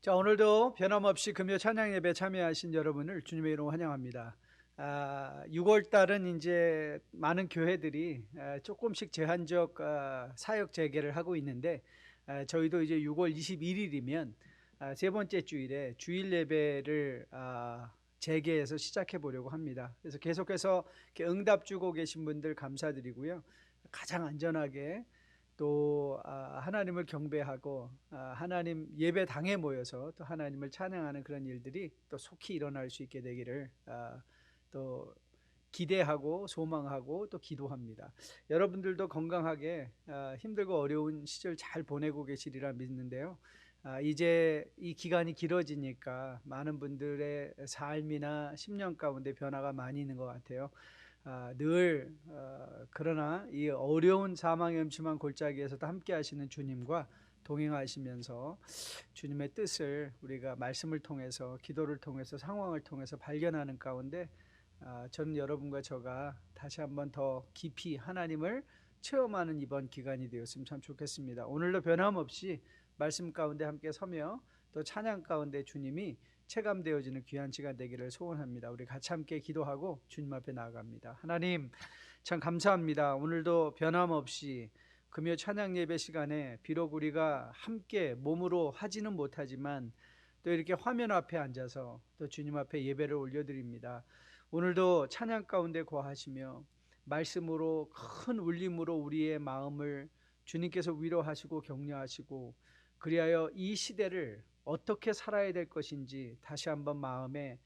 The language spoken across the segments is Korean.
자, 오늘도 변함없이 금요 찬양 예배 참여하신 여러분을 주님의 이름으로 환영합니다. 6월 달은 이제 많은 교회들이 조금씩 제한적 사역 재개를 하고 있는데, 저희도 이제 6월 21일이면 세 번째 주일에 주일 예배를 재개해서 시작해 보려고 합니다. 그래서 계속해서 이렇게 응답 주고 계신 분들 감사드리고요. 가장 안전하게 또 하나님을 경배하고 하나님 예배당에 모여서 또 하나님을 찬양하는 그런 일들이 또 속히 일어날 수 있게 되기를 또 기대하고 소망하고 또 기도합니다. 여러분들도 건강하게 힘들고 어려운 시절 잘 보내고 계시리라 믿는데요. 이제 이 기간이 길어지니까 많은 분들의 삶이나 심령 가운데 변화가 많이 있는 것 같아요. 그러나 이 어려운 사망의 음침한 골짜기에서도 함께 하시는 주님과 동행하시면서 주님의 뜻을 우리가 말씀을 통해서, 기도를 통해서, 상황을 통해서 발견하는 가운데 저는 여러분과 저가 다시 한번 더 깊이 하나님을 체험하는 이번 기간이 되었으면 참 좋겠습니다. 오늘도 변함없이 말씀 가운데 함께 서며 또 찬양 가운데 주님이 체감되어지는 귀한 시간 되기를 소원합니다. 우리 같이 함께 기도하고 주님 앞에 나아갑니다. 하나님, 참 감사합니다. 오늘도 변함없이 금요 찬양 예배 시간에 비록 우리가 함께 몸으로 하지는 못하지만 또 이렇게 화면 앞에 앉아서 또 주님 앞에 예배를 올려드립니다. 오늘도 찬양 가운데 거하시며 말씀으로 큰 울림으로 우리의 마음을 주님께서 위로하시고 격려하시고, 그리하여 이 시대를 어떻게 살아야 될 것인지 다시 한번 마음에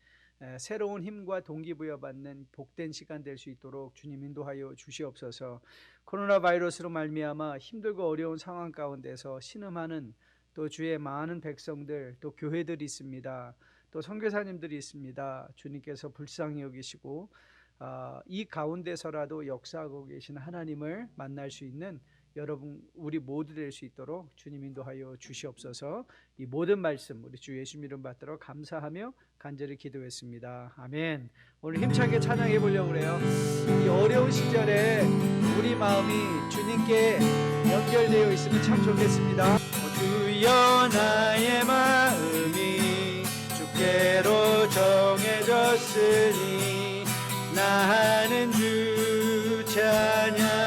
새로운 힘과 동기부여받는 복된 시간 될 수 있도록 주님 인도하여 주시옵소서. 코로나 바이러스로 말미암아 힘들고 어려운 상황 가운데서 신음하는 또 주의 많은 백성들, 또 교회들이 있습니다. 또 선교사님들이 있습니다. 주님께서 불쌍히 여기시고 이 가운데서라도 역사하고 계신 하나님을 만날 수 있는 여러분, 우리 모두 될 수 있도록 주님 인도하여 주시옵소서. 이 모든 말씀 우리 주 예수 이름 받들어 감사하며 간절히 기도했습니다. 아멘. 오늘 힘차게 찬양해 보려고 그래요. 이 어려운 시절에 우리 마음이 주님께 연결되어 있으면 참 좋겠습니다. 주여, 나의 마음이 주께로 정해졌으니 나는 주 찬양하리라.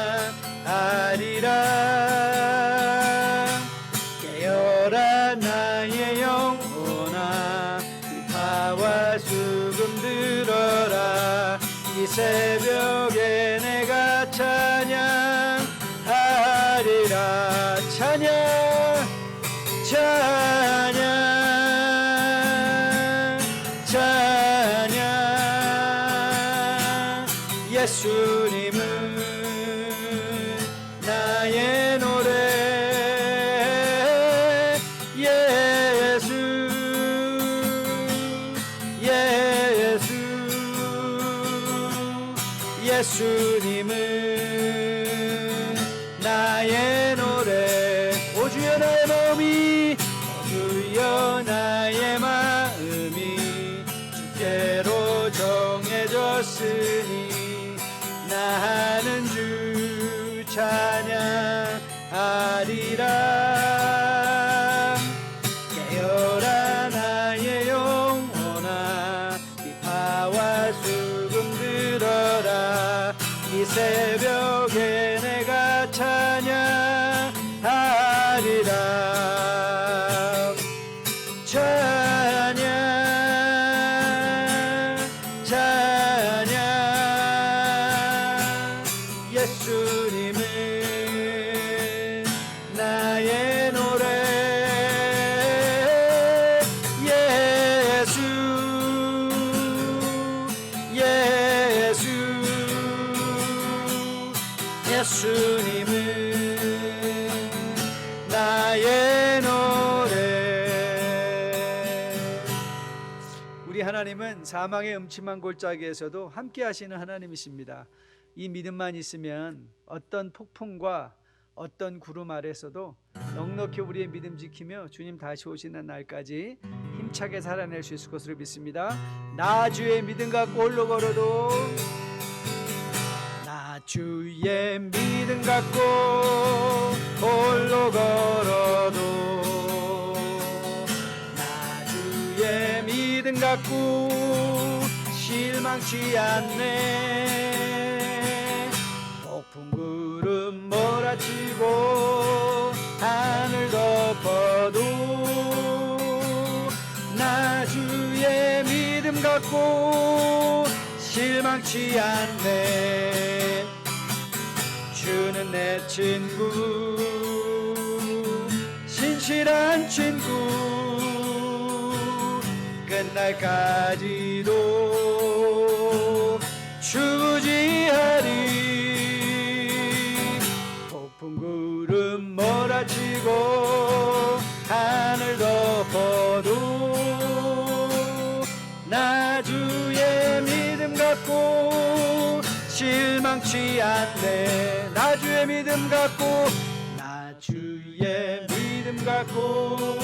깨어라 나의 영혼아, 비파와 수금 들어라. 이 새벽에 내가 찬양하리라. 찬양 예수님은 나의 노래. 예수님은 나의 노래. 오 주여, 나의 마음이, 오 주여, 나의 마음이 주께로 정해졌으니 나는 주 찬양하리라. 깨어라 나의 영혼아, 비파와 수금 들어라. 이 새벽에 내가 찬양하리라. 찬양 예수님은 나의 노래. 예수님은 나의 노래. 우리 하나님은 사망의 음침한 골짜기에서도 함께 하시는 하나님이십니다. 이 믿음만 있으면 어떤 폭풍과 어떤 구름 아래서도 넉넉히 우리의 믿음 지키며 주님 다시 오시는 날까지 힘차게 살아낼 수 있을 것으로 믿습니다. 나 주의 믿음 갖고 홀로 걸어도, 나 주의 믿음 갖고 홀로 걸어도, 나 믿음 갖고 실망치 않네. 폭풍 구름 몰아치고 하늘 덮어도 나 주의 믿음 갖고 실망치 않네. 주는 내 친구, 신실한 친구, 끝날까지도 주지하리. 폭풍 구름 몰아치고 하늘 덮어도 나 주의 믿음 갖고 실망치 않네. 나 주의 믿음 갖고, 나 주의 믿음 갖고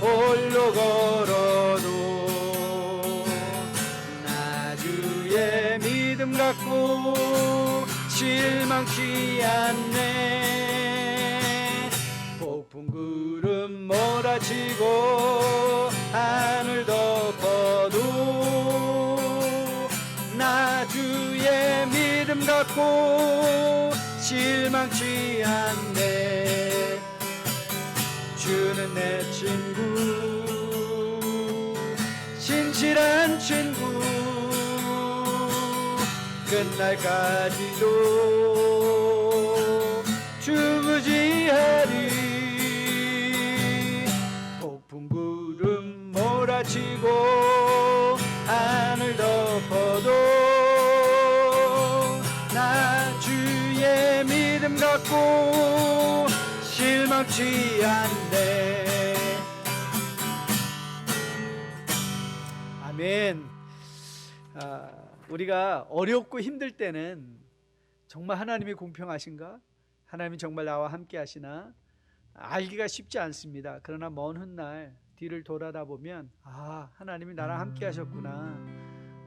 홀로 걸어도 나 주의 믿음 갖고 실망치 않네. 폭풍 구름 몰아치고 하늘 덮어도 나 주의 믿음 갖고 실망치 않네. 주는 내 친구, 신실한 친구, 끝날까지도 주지하리. 폭풍 구름 몰아치고 하늘 덮어도 나 주의 믿음 갖고 실망치 않네. 아멘. 우리가 어렵고 힘들 때는 정말 하나님이 공평하신가? 하나님이 정말 나와 함께 하시나? 알기가 쉽지 않습니다. 그러나 먼 훗날 뒤를 돌아다보면 하나님이 나랑 함께 하셨구나,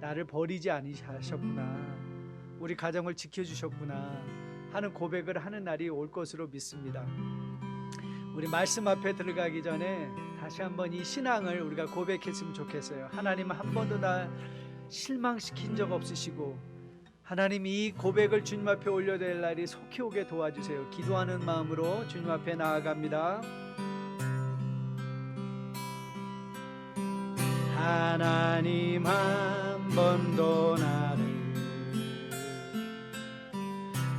나를 버리지 않으셨구나, 우리 가정을 지켜주셨구나 하는 고백을 하는 날이 올 것으로 믿습니다. 우리 말씀 앞에 들어가기 전에 다시 한번 이 신앙을 우리가 고백했으면 좋겠어요. 하나님은 한 번도 날 실망시킨 적 없으시고, 하나님 이 고백을 주님 앞에 올려드릴 날이 속히 오게 도와주세요. 기도하는 마음으로 주님 앞에 나아갑니다. 하나님 한 번도 나를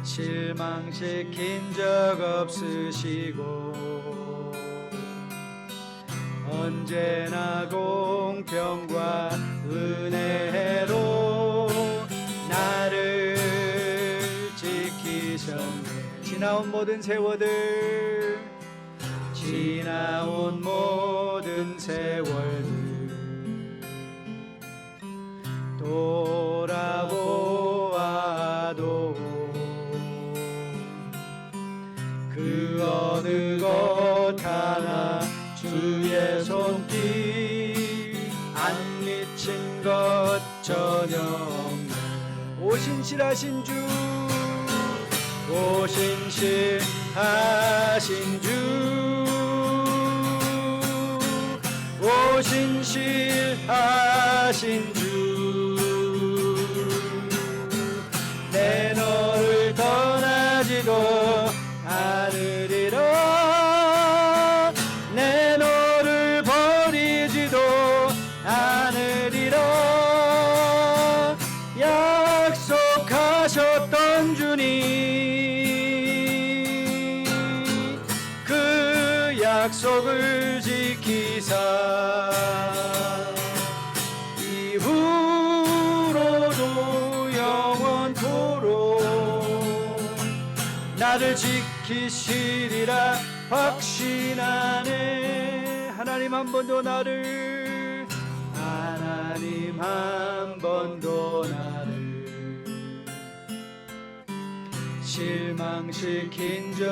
실망시킨 적 없으시고, 언제나 공평과 은혜로 나를 지키셨네. 지나온 모든 세월들, 지나온 모든 세월들 돌아보아도 그 어느 것 하나 주의 손길 안 미친 것 전혀 없네. 오 신실하신 주, 오 신실하신 주, 오 신실하신 주, 내 너를 떠나지도 않으리라, 내 너를 버리지도 않으리라. 약속하셨던 주님, 그 약속을 지키사 이후로도 영원토록 나를 지키시리라 확신하네. 하나님 한 번도 나를, 하나님 한 번도 나를 실망시킨 적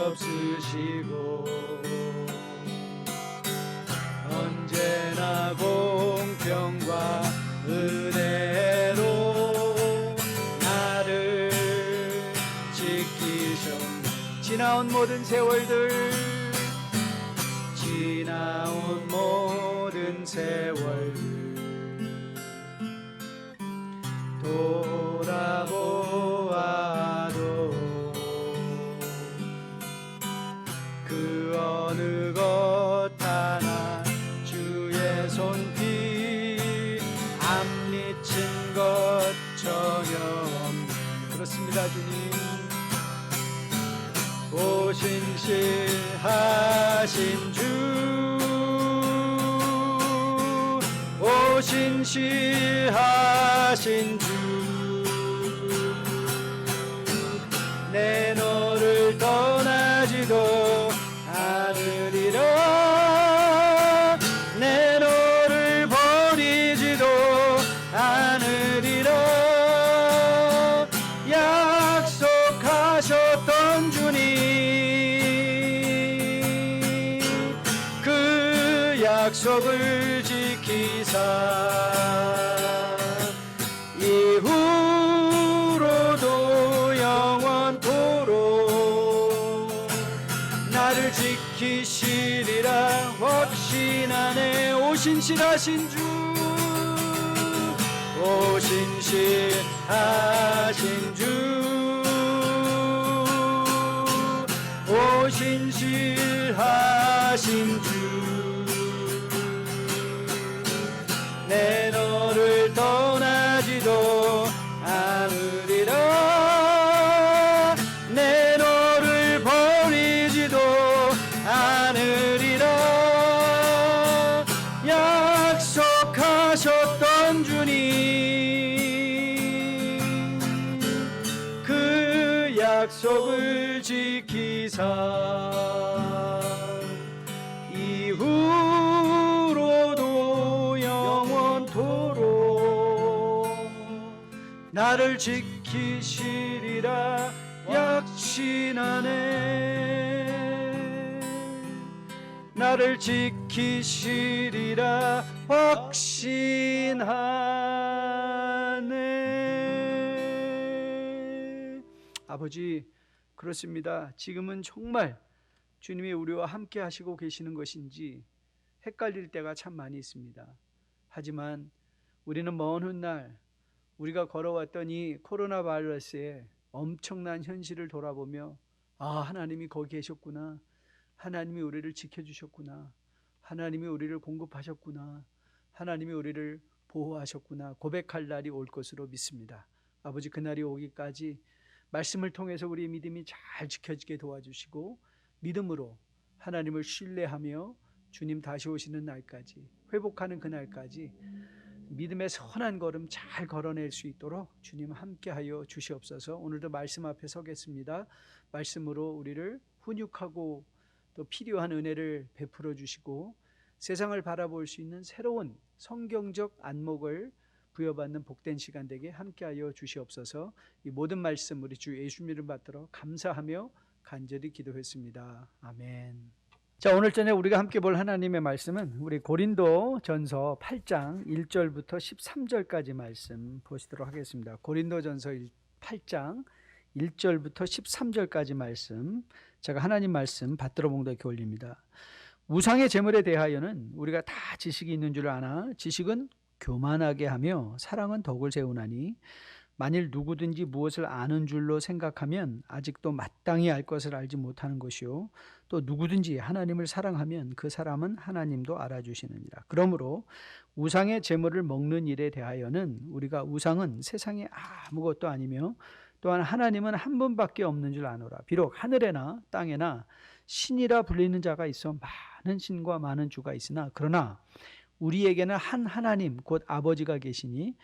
없으시고, 언제나 공평과 은혜로 나를 지키셨네. 지나온 모든 세월들, 지나온 모든 세월들 돌아보아도 그 어느 것 하나 주의 손길 안 미친 것 전혀 없네. 그렇습니다. 주님 오신실하신 주, 오신실하신 주, 내 너를 떠나지도 않으리라, 내 너를 버리지도 않으리라. 약속하셨던 주님, 그 약속을 지키사 이후로도 영원토록 나를 지키시리라 확신하네. 오신실하신 주, 오신실하신 주, 오신실하신 주, 내 너를 떠나지도 않으리라, 내 너를 버리지도 않으리라. 약속하셨던 주님, 그 약속을 지키사 이후로도 영원토록 나를 지키시리라 확신하네. 나를 지키시리라 확신하네. 아버지, 그렇습니다. 지금은 정말 주님이 우리와 함께 하시고 계시는 것인지 헷갈릴 때가 참 많이 있습니다. 하지만 우리는 먼 훗날 우리가 걸어왔던 이 코로나 바이러스의 엄청난 현실을 돌아보며 하나님이 거기 계셨구나, 하나님이 우리를 지켜주셨구나, 하나님이 우리를 공급하셨구나, 하나님이 우리를 보호하셨구나 고백할 날이 올 것으로 믿습니다. 아버지, 그날이 오기까지 말씀을 통해서 우리의 믿음이 잘 지켜지게 도와주시고 믿음으로 하나님을 신뢰하며 주님 다시 오시는 날까지, 회복하는 그날까지 믿음의 선한 걸음 잘 걸어낼 수 있도록 주님 함께하여 주시옵소서. 오늘도 말씀 앞에 서겠습니다. 말씀으로 우리를 훈육하고 또 필요한 은혜를 베풀어 주시고 세상을 바라볼 수 있는 새로운 성경적 안목을 부여받는 복된 시간 되게 함께하여 주시옵소서. 이 모든 말씀 우리 주 예수님 이름 받들어 감사하며 간절히 기도했습니다. 아멘. 자, 오늘 저녁 우리가 함께 볼 하나님의 말씀은 우리 고린도 전서 8장 1절부터 13절까지 말씀 보시도록 하겠습니다. 고린도 전서 8장 1절부터 13절까지 말씀, 제가 하나님 말씀 받들어 봉독해 올립니다. 우상의 제물에 대하여는 우리가 다 지식이 있는 줄 아나 지식은 교만하게 하며 사랑은 덕을 세우나니 만일 누구든지 무엇을 아는 줄로 생각하면 아직도 마땅히 알 것을 알지 못하는 것이요 또 누구든지 하나님을 사랑하면 그 사람은 하나님도 알아주시느니라. 그러므로 우상의 제물을 먹는 일에 대하여는 우리가 우상은 세상에 아무것도 아니며 또한 하나님은 한 분밖에 없는 줄 아노라. 비록 하늘에나 땅에나 신이라 불리는 자가 있어 많은 신과 많은 주가 있으나 그러나 우리에게는 한 하나님 곧 아버지가 계시니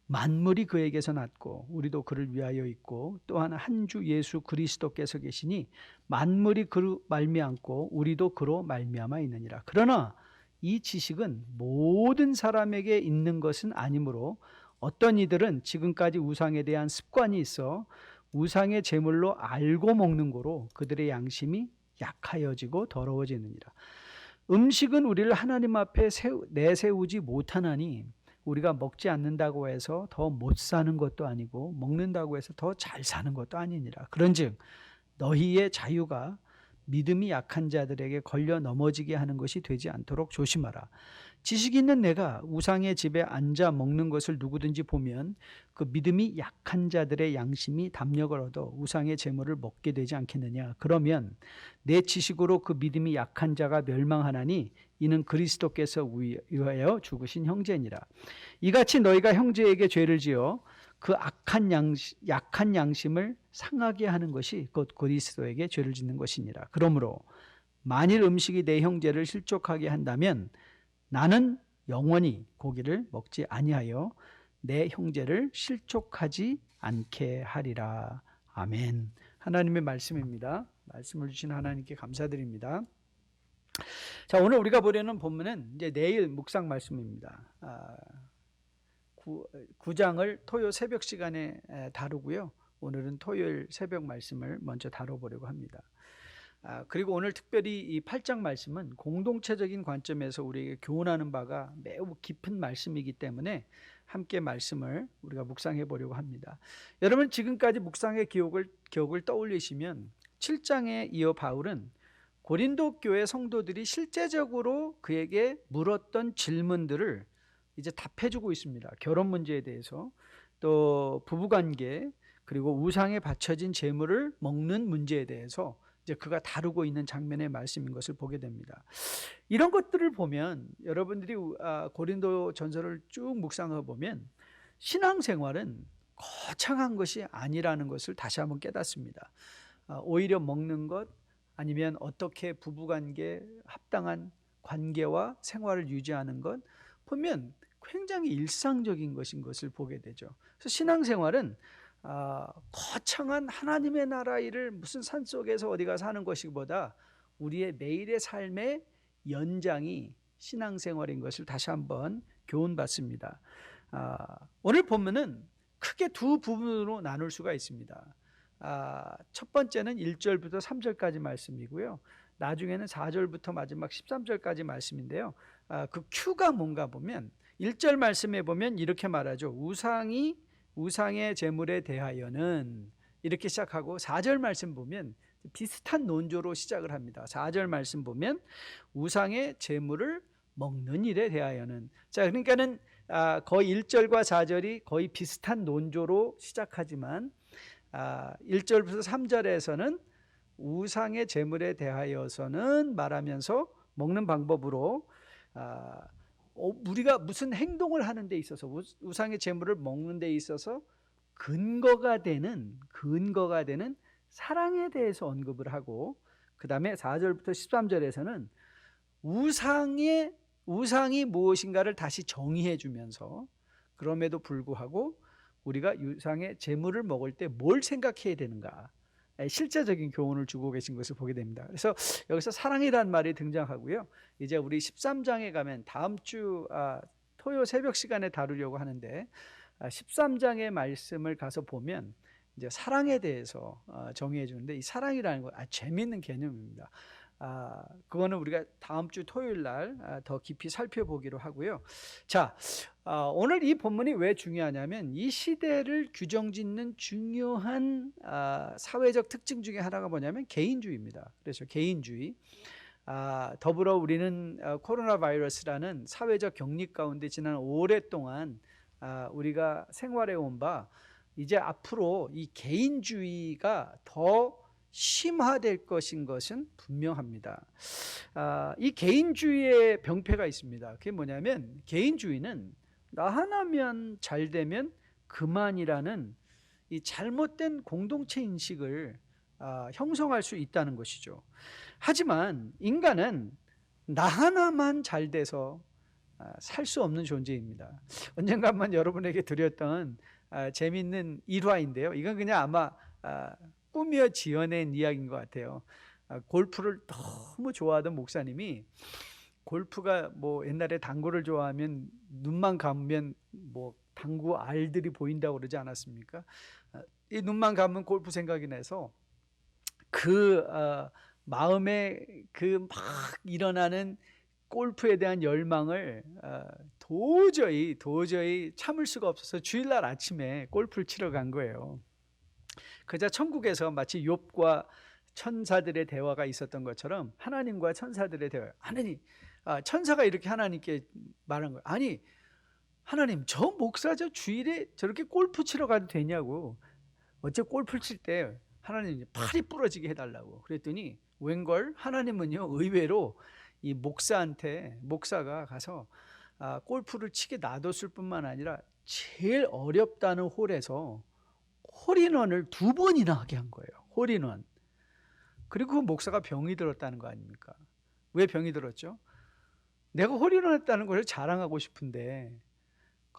만물이 그에게서 났고 우리도 그를 위하여 있고 또한 한 주 예수 그리스도께서 계시니 만물이 그로 말미암고 우리도 그로 말미암아 있느니라. 그러나 이 지식은 모든 사람에게 있는 것은 아니므로 어떤 이들은 지금까지 우상에 대한 습관이 있어 우상의 제물로 알고 먹는 거로 그들의 양심이 약하여지고 더러워지느니라. 음식은 우리를 하나님 앞에 내세우지 못하나니 우리가 먹지 않는다고 해서 더 못 사는 것도 아니고 먹는다고 해서 더 잘 사는 것도 아니니라. 그런즉 너희의 자유가 믿음이 약한 자들에게 걸려 넘어지게 하는 것이 되지 않도록 조심하라. 지식 있는 내가 우상의 집에 앉아 먹는 것을 누구든지 보면 그 믿음이 약한 자들의 양심이 담력을 얻어 우상의 재물을 먹게 되지 않겠느냐. 그러면 내 지식으로 그 믿음이 약한 자가 멸망하나니 이는 그리스도께서 위하여 죽으신 형제니라. 이같이 너희가 형제에게 죄를 지어 그 약한 양심을 상하게 하는 것이 곧 그리스도에게 죄를 짓는 것이니라. 그러므로 만일 음식이 내 형제를 실족하게 한다면 나는 영원히 고기를 먹지 아니하여 내 형제를 실족하지 않게 하리라. 아멘. 하나님의 말씀입니다. 말씀을 주신 하나님께 감사드립니다. 자, 오늘 우리가 보려는 본문은 이제 내일 묵상 말씀입니다. 9장을 토요 새벽 시간에 다루고요. 오늘은 토요일 새벽 말씀을 먼저 다뤄보려고 합니다. 그리고 오늘 특별히 이 8장 말씀은 공동체적인 관점에서 우리에게 교훈하는 바가 매우 깊은 말씀이기 때문에 함께 말씀을 우리가 묵상해 보려고 합니다. 여러분 지금까지 묵상의 기억을 떠올리시면 7장에 이어 바울은 고린도 교회 성도들이 실제적으로 그에게 물었던 질문들을 이제 답해주고 있습니다. 결혼 문제에 대해서, 또 부부관계, 그리고 우상에 바쳐진 재물을 먹는 문제에 대해서 이제 그가 다루고 있는 장면의 말씀인 것을 보게 됩니다. 이런 것들을 보면 여러분들이 고린도 전서를 쭉 묵상해 보면 신앙생활은 거창한 것이 아니라는 것을 다시 한번 깨닫습니다. 오히려 먹는 것, 아니면 어떻게 부부관계 합당한 관계와 생활을 유지하는 것 보면 굉장히 일상적인 것인 것을 보게 되죠. 그래서 신앙생활은 거창한 하나님의 나라 일을 무슨 산속에서 어디가 사는 것이보다 우리의 매일의 삶의 연장이 신앙생활인 것을 다시 한번 교훈받습니다. 오늘 본문은 크게 두 부분으로 나눌 수가 있습니다. 첫 번째는 1절부터 3절까지 말씀이고요. 나중에는 4절부터 마지막 13절까지 말씀인데요. 그 큐가 뭔가 보면 1절 말씀에 보면 이렇게 말하죠. 우상의 재물에 대하여는 이렇게 시작하고 4절 말씀 보면 비슷한 논조로 시작을 합니다. 4절 말씀 보면 우상의 재물을 먹는 일에 대하여는, 자 그러니까는 거의 1절과 4절이 거의 비슷한 논조로 시작하지만 1절부터 3절에서는 우상의 재물에 대하여서는 말하면서 먹는 방법으로 우리가 무슨 행동을 하는 데 있어서 우상의 재물을 먹는 데 있어서 근거가 되는 사랑에 대해서 언급을 하고, 그 다음에 4절부터 13절에서는 우상이 무엇인가를 다시 정의해 주면서 그럼에도 불구하고 우리가 우상의 재물을 먹을 때 뭘 생각해야 되는가, 실제적인 교훈을 주고 계신 것을 보게 됩니다. 그래서 여기서 사랑이라는 말이 등장하고요. 이제 우리 13장에 가면 다음 주 토요 새벽 시간에 다루려고 하는데 13장의 말씀을 가서 보면 이제 사랑에 대해서 정의해 주는데, 이 사랑이라는 거 재미있는 개념입니다. 그거는 우리가 다음 주 토요일 날 더 깊이 살펴보기로 하고요. 자, 오늘 이 본문이 왜 중요하냐면 이 시대를 규정짓는 중요한 사회적 특징 중에 하나가 뭐냐면 개인주의입니다. 그래서 개인주의. 더불어 우리는 코로나 바이러스라는 사회적 격리 가운데 지난 오랫동안 우리가 생활해 온 바, 이제 앞으로 이 개인주의가 더 심화될 것은 분명합니다. 이 개인주의의 병폐가 있습니다. 그게 뭐냐면 개인주의는 나 하나면 잘 되면 그만이라는 이 잘못된 공동체 인식을 형성할 수 있다는 것이죠. 하지만 인간은 나 하나만 잘 돼서 살 수 없는 존재입니다. 언젠가 한번 여러분에게 드렸던 재미있는 일화인데요. 이건 그냥 아마 꾸며 지어낸 이야기인 것 같아요. 골프를 너무 좋아하던 목사님이, 골프가 뭐 옛날에 당구를 좋아하면 눈만 감으면 뭐 당구 알들이 보인다고 그러지 않았습니까? 이 눈만 감으면 골프 생각이 나서 그 마음에 그 막 일어나는 골프에 대한 열망을 도저히 참을 수가 없어서 주일날 아침에 골프를 치러 간 거예요. 그자 천국에서 마치 욥과 천사들의 대화가 있었던 것처럼 하나님과 천사들의 대화. 하나님, 천사가 이렇게 하나님께 말한 거예요. 아니, 하나님, 저 목사 저 주일에 저렇게 골프 치러 가도 되냐고. 어째 골프 칠 때 하나님 팔이 부러지게 해달라고. 그랬더니 웬걸 하나님은요, 의외로 이 목사가 가서 골프를 치게 놔뒀을 뿐만 아니라 제일 어렵다는 홀에서 홀인원을 2번이나 하게 한 거예요. 홀인원. 그리고 그 목사가 병이 들었다는 거 아닙니까? 왜 병이 들었죠? 내가 홀인원 했다는 걸 자랑하고 싶은데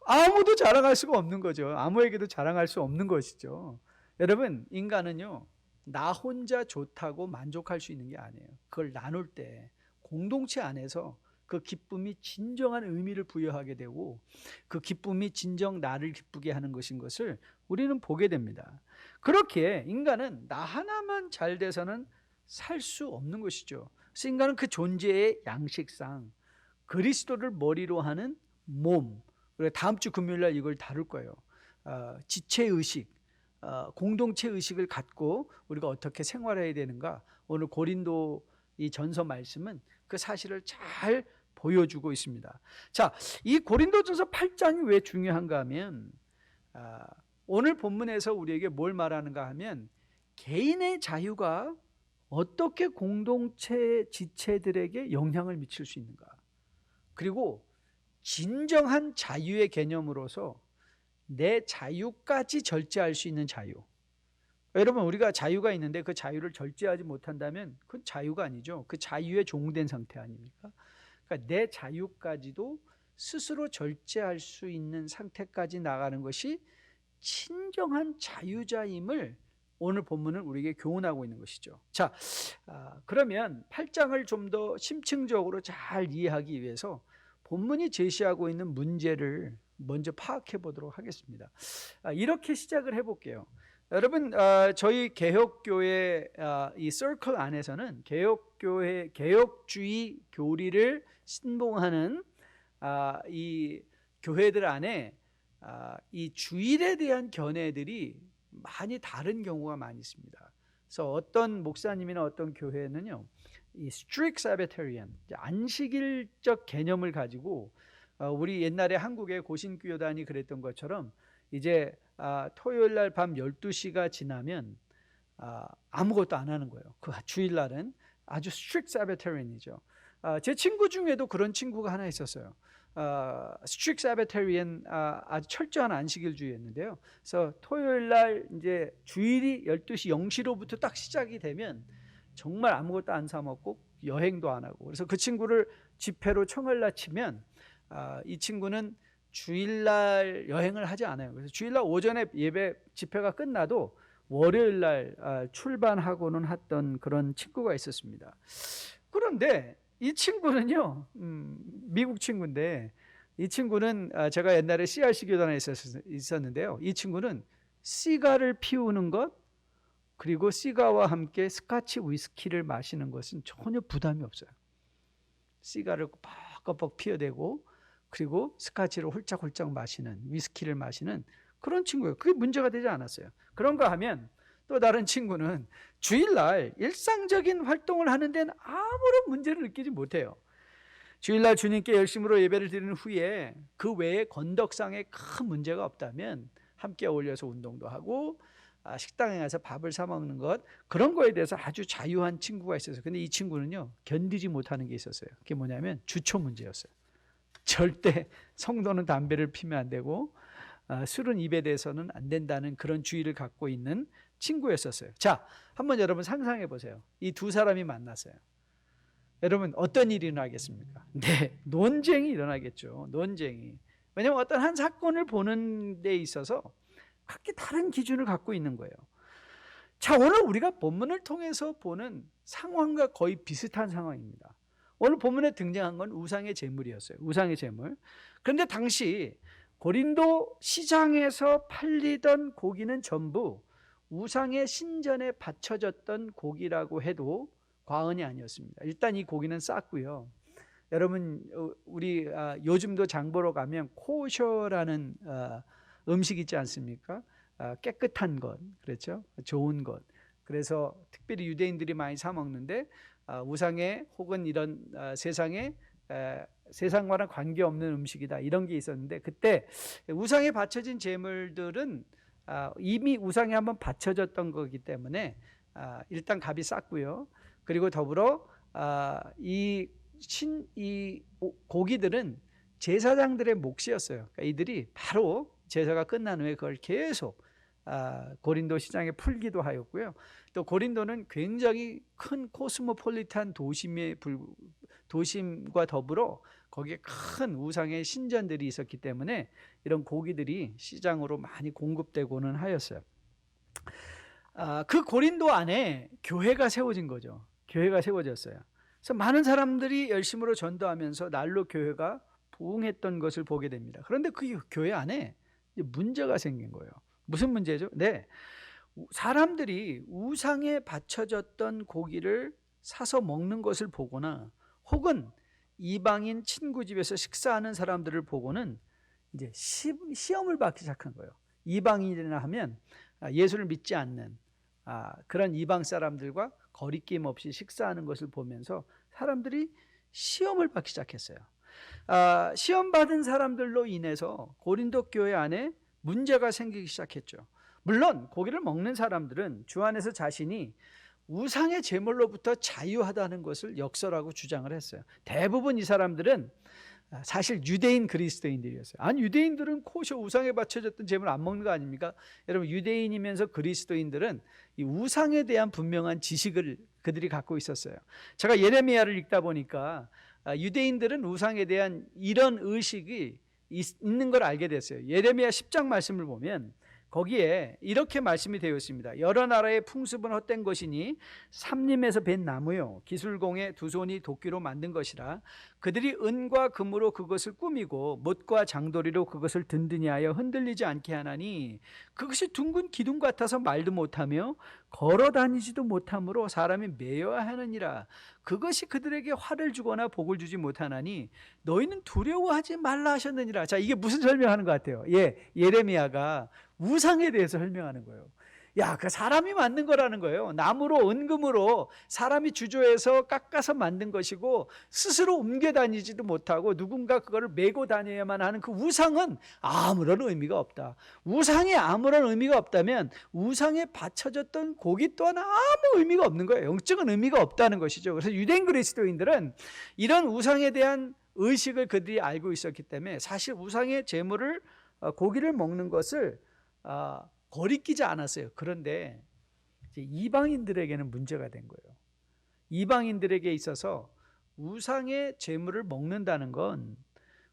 아무도 자랑할 수가 없는 거죠. 아무에게도 자랑할 수 없는 것이죠. 여러분, 인간은요, 나 혼자 좋다고 만족할 수 있는 게 아니에요. 그걸 나눌 때 공동체 안에서 그 기쁨이 진정한 의미를 부여하게 되고 그 기쁨이 진정 나를 기쁘게 하는 것인 것을 우리는 보게 됩니다. 그렇게 인간은 나 하나만 잘 돼서는 살 수 없는 것이죠. 그래서 인간은 그 존재의 양식상 그리스도를 머리로 하는 몸, 다음 주 금요일 날 이걸 다룰 거예요. 지체의식, 공동체 의식을 갖고 우리가 어떻게 생활해야 되는가. 오늘 고린도 이 전서 말씀은 그 사실을 잘 보여주고 있습니다. 자, 이 고린도전서 8장이 왜 중요한가 하면 오늘 본문에서 우리에게 뭘 말하는가 하면 개인의 자유가 어떻게 공동체 지체들에게 영향을 미칠 수 있는가. 그리고 진정한 자유의 개념으로서 내 자유까지 절제할 수 있는 자유. 여러분, 우리가 자유가 있는데 그 자유를 절제하지 못한다면 그건 자유가 아니죠. 그 자유에 종된 상태 아닙니까? 그러니까 내 자유까지도 스스로 절제할 수 있는 상태까지 나가는 것이 진정한 자유자임을 오늘 본문은 우리에게 교훈하고 있는 것이죠. 자, 그러면 8장을 좀 더 심층적으로 잘 이해하기 위해서 본문이 제시하고 있는 문제를 먼저 파악해 보도록 하겠습니다. 이렇게 시작을 해볼게요. 여러분, 저희 개혁교회 이 서클 안에서는 개혁주의 교리를 신봉하는 이 교회들 안에 이 주일에 대한 견해들이 많이 다른 경우가 많이 있습니다. 그래서 어떤 목사님이나 어떤 교회는요, 이 strict Sabbatarian, 안식일적 개념을 가지고 우리 옛날에 한국의 고신교단이 그랬던 것처럼 이제 토요일 날 밤 12시가 지나면 아무것도 안 하는 거예요. 그 주일날은 아주 strict Sabbatarian이죠. 제 친구 중에도 그런 친구가 하나 있었어요. strict Sabbatarian, 아주 철저한 안식일주의였는데요. 그래서 토요일 날 이제 주일이 12시 0시로부터 딱 시작이 되면 정말 아무것도 안 사 먹고 여행도 안 하고, 그래서 그 친구를 집회로 청을 치면 이 친구는 주일날 여행을 하지 않아요. 그래서 주일날 오전에 예배 집회가 끝나도 월요일날 출반하고는 했던 그런 친구가 있었습니다. 그런데 이 친구는요, 미국 친구인데 이 친구는 제가 옛날에 CRC 교단에 있었는데요. 이 친구는 시가를 피우는 것, 그리고 시가와 함께 스카치 위스키를 마시는 것은 전혀 부담이 없어요. 시가를 뻑뻑 피워대고 그리고 스카치를 홀짝홀짝 마시는, 위스키를 마시는 그런 친구예요. 그게 문제가 되지 않았어요. 그런가 하면 또 다른 친구는 주일날 일상적인 활동을 하는 데는 아무런 문제를 느끼지 못해요. 주일날 주님께 열심으로 예배를 드리는 후에 그 외에 건덕상에 큰 문제가 없다면 함께 어울려서 운동도 하고 식당에 가서 밥을 사 먹는 것, 그런 거에 대해서 아주 자유한 친구가 있었어요. 근데 이 친구는요, 견디지 못하는 게 있었어요. 그게 뭐냐면 주초 문제였어요. 절대 성도는 담배를 피면 안 되고 술은 입에 대해서는 안 된다는 그런 주의를 갖고 있는 친구였었어요. 자, 한번 여러분 상상해 보세요. 이 두 사람이 만났어요. 여러분, 어떤 일이 일어나겠습니까? 네, 논쟁이 일어나겠죠. 논쟁이. 왜냐하면 어떤 한 사건을 보는 데 있어서 각기 다른 기준을 갖고 있는 거예요. 자, 오늘 우리가 본문을 통해서 보는 상황과 거의 비슷한 상황입니다. 오늘 본문에 등장한 건 우상의 제물이었어요. 우상의 제물. 그런데 당시 고린도 시장에서 팔리던 고기는 전부 우상의 신전에 바쳐졌던 고기라고 해도 과언이 아니었습니다. 일단 이 고기는 쌌고요. 여러분, 우리 요즘도 장 보러 가면 코셔라는 음식 있지 않습니까? 깨끗한 것, 그렇죠? 좋은 것. 그래서 특별히 유대인들이 많이 사 먹는데 우상의 혹은 이런 세상의 세상과는 관계없는 음식이다 이런 게 있었는데, 그때 우상에 바쳐진 제물들은 이미 우상에 한번 바쳐졌던 거기 때문에 일단 값이 쌌고요. 그리고 더불어 이 고기들은 제사장들의 몫이었어요. 그러니까 이들이 바로 제사가 끝난 후에 그걸 계속 고린도 시장에 풀기도 하였고요. 또 고린도는 굉장히 큰 코스모폴리탄 도심과 더불어 거기에 큰 우상의 신전들이 있었기 때문에 이런 고기들이 시장으로 많이 공급되고는 하였어요. 그 고린도 안에 교회가 세워진 거죠. 교회가 세워졌어요. 그래서 많은 사람들이 열심으로 전도하면서 날로 교회가 부흥했던 것을 보게 됩니다. 그런데 그 교회 안에 문제가 생긴 거예요. 무슨 문제죠? 네, 사람들이 우상에 바쳐졌던 고기를 사서 먹는 것을 보거나 혹은 이방인 친구 집에서 식사하는 사람들을 보고는 이제 시험을 받기 시작한 거예요. 이방인이라 하면 예수를 믿지 않는 그런 이방 사람들과 거리낌 없이 식사하는 것을 보면서 사람들이 시험을 받기 시작했어요. 시험 받은 사람들로 인해서 고린도 교회 안에 문제가 생기기 시작했죠. 물론 고기를 먹는 사람들은 주 안에서 자신이 우상의 제물로부터 자유하다는 것을 역설하고 주장을 했어요. 대부분 이 사람들은 사실 유대인 그리스도인들이었어요. 아니, 유대인들은 코셔 우상에 바쳐졌던 제물 안 먹는 거 아닙니까? 여러분, 유대인이면서 그리스도인들은 이 우상에 대한 분명한 지식을 그들이 갖고 있었어요. 제가 예레미야를 읽다 보니까 유대인들은 우상에 대한 이런 의식이 있는 걸 알게 됐어요. 예레미야 10장 말씀을 보면 거기에 이렇게 말씀이 되어 있습니다. 여러 나라의 풍습은 헛된 것이니 삼림에서 벤 나무요 기술공의 두 손이 도끼로 만든 것이라. 그들이 은과 금으로 그것을 꾸미고 못과 장도리로 그것을 든든히 하여 흔들리지 않게 하나니 그것이 둥근 기둥 같아서 말도 못하며 걸어 다니지도 못하므로 사람이 매여야 하느니라. 그것이 그들에게 화를 주거나 복을 주지 못하나니 너희는 두려워하지 말라 하셨느니라. 자, 이게 무슨 설명하는 것 같아요? 예레미야가 우상에 대해서 설명하는 거예요. 그 사람이 만든 거라는 거예요. 나무로 은금으로 사람이 주조해서 깎아서 만든 것이고 스스로 옮겨 다니지도 못하고 누군가 그거를 메고 다녀야만 하는 그 우상은 아무런 의미가 없다. 우상에 아무런 의미가 없다면 우상에 바쳐졌던 고기 또한 아무 의미가 없는 거예요. 영적인 의미가 없다는 것이죠. 그래서 유대인 그리스도인들은 이런 우상에 대한 의식을 그들이 알고 있었기 때문에 사실 우상의 제물을 고기를 먹는 것을 거리끼지 않았어요. 그런데 이제 이방인들에게는 문제가 된 거예요. 이방인들에게 있어서 우상의 제물을 먹는다는 건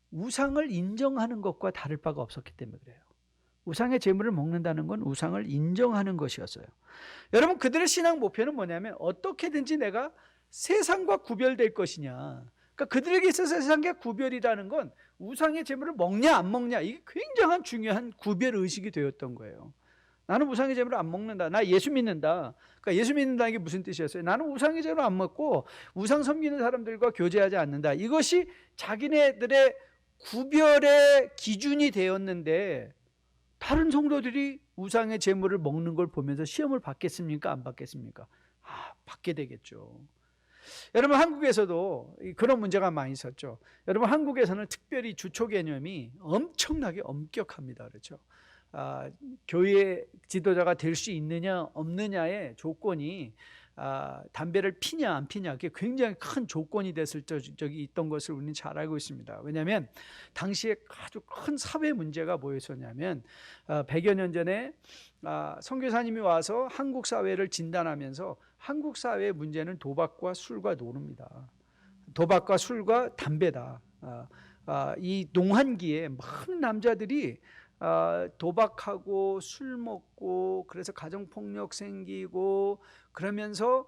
우상을 인정하는 것과 다를 바가 없었기 때문에 그래요. 우상의 제물을 먹는다는 건 우상을 인정하는 것이었어요. 여러분, 그들의 신앙 목표는 뭐냐면 어떻게든지 내가 세상과 구별될 것이냐. 그러니까 그들에게 있어서 세상과 구별이라는 건 우상의 제물을 먹냐 안 먹냐, 이게 굉장한 중요한 구별 의식이 되었던 거예요. 나는 우상의 제물을 안 먹는다. 나 예수 믿는다. 그러니까 예수 믿는다는 게 무슨 뜻이었어요? 나는 우상의 제물을 안 먹고 우상 섬기는 사람들과 교제하지 않는다. 이것이 자기네들의 구별의 기준이 되었는데 다른 성도들이 우상의 제물을 먹는 걸 보면서 시험을 받겠습니까? 안 받겠습니까? 받게 되겠죠. 여러분, 한국에서도 그런 문제가 많이 있었죠. 여러분, 한국에서는 특별히 주초 개념이 엄청나게 엄격합니다. 그렇죠? 교회 지도자가 될 수 있느냐 없느냐의 조건이 담배를 피냐 안 피냐, 그게 굉장히 큰 조건이 됐을 적이 있던 것을 우리는 잘 알고 있습니다. 왜냐하면 당시에 아주 큰 사회 문제가 뭐였었냐면 100여 년 전에 선교사님이 와서 한국 사회를 진단하면서 한국 사회의 문제는 도박과 술과 노름이다. 도박과 술과 담배다. 이 농한기에 많은 남자들이 도박하고 술 먹고 그래서 가정폭력 생기고 그러면서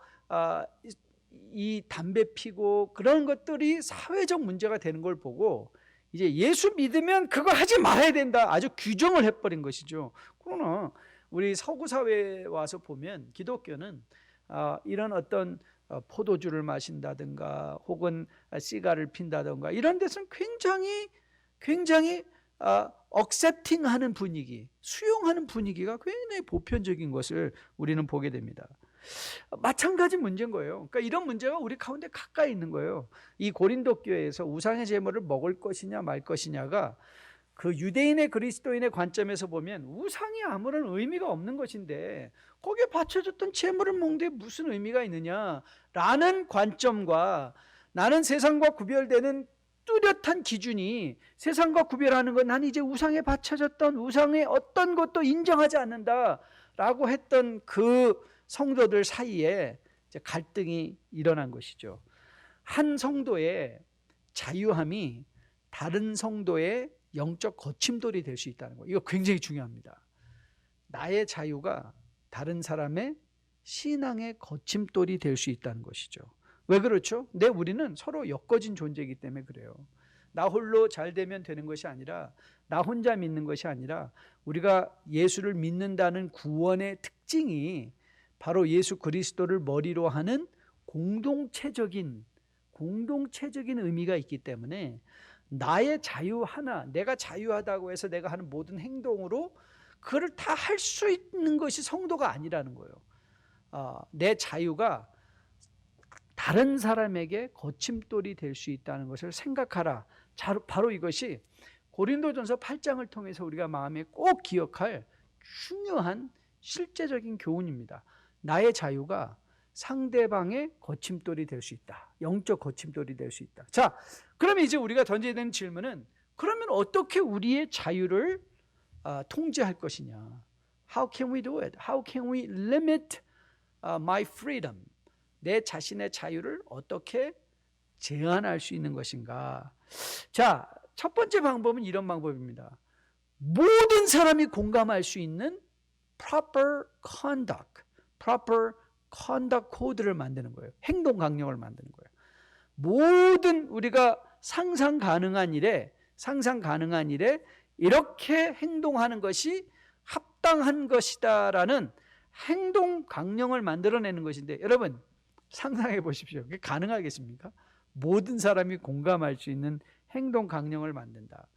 이 담배 피고 그런 것들이 사회적 문제가 되는 걸 보고 이제 예수 믿으면 그거 하지 말아야 된다, 아주 규정을 해버린 것이죠. 그러나 우리 서구 사회에 와서 보면 기독교는 이런 어떤 포도주를 마신다든가 혹은 시가를 핀다든가 이런 데서는 굉장히 억셉팅하는 분위기, 수용하는 분위기가 굉장히 보편적인 것을 우리는 보게 됩니다. 마찬가지 문제인 거예요. 그러니까 이런 문제가 우리 가운데 가까이 있는 거예요. 이 고린도 교회에서 우상의 제물을 먹을 것이냐 말 것이냐가 그 유대인의 그리스도인의 관점에서 보면 우상이 아무런 의미가 없는 것인데 거기에 바쳐졌던 제물을 먹는데 무슨 의미가 있느냐라는 관점과, 나는 세상과 구별되는 뚜렷한 기준이, 세상과 구별하는 건 난 이제 우상에 바쳐졌던 우상의 어떤 것도 인정하지 않는다라고 했던 그 성도들 사이에 이제 갈등이 일어난 것이죠. 한 성도의 자유함이 다른 성도의 영적 거침돌이 될 수 있다는 거, 이거 굉장히 중요합니다. 나의 자유가 다른 사람의 신앙의 거침돌이 될 수 있다는 것이죠. 왜 그렇죠? 우리는 서로 엮어진 존재이기 때문에 그래요. 나 홀로 잘 되면 되는 것이 아니라, 나 혼자 믿는 것이 아니라, 우리가 예수를 믿는다는 구원의 특징이 바로 예수 그리스도를 머리로 하는 공동체적인 의미가 있기 때문에 나의 자유 하나, 내가 자유하다고 해서 내가 하는 모든 행동으로 그걸 다 할 수 있는 것이 성도가 아니라는 거예요. 내 자유가 다른 사람에게 거침돌이 될 수 있다는 것을 생각하라. 바로 이것이 고린도전서 8장을 통해서 우리가 마음에 꼭 기억할 중요한 실제적인 교훈입니다. 나의 자유가 상대방의 거침돌이 될 수 있다. 영적 거침돌이 될 수 있다. 자, 그러면 이제 우리가 던져야 되는 질문은, 그러면 어떻게 우리의 자유를 통제할 것이냐? How can we do it? How can we limit my freedom? 내 자신의 자유를 어떻게 제한할 수 있는 것인가? 자, 첫 번째 방법은 이런 방법입니다. 모든 사람이 공감할 수 있는 proper conduct 코드를 만드는 거예요. 행동 강령을 만드는 거예요. 모든 우리가 상상 가능한 일에 이렇게 행동하는 것이 합당한 것이다라는 행동 강령을 만들어내는 것인데, 여러분 상상해 보십시오. 그게 가능하겠습니까? 모든 사람이 공감할 수 있는 행동 강령을 만든다.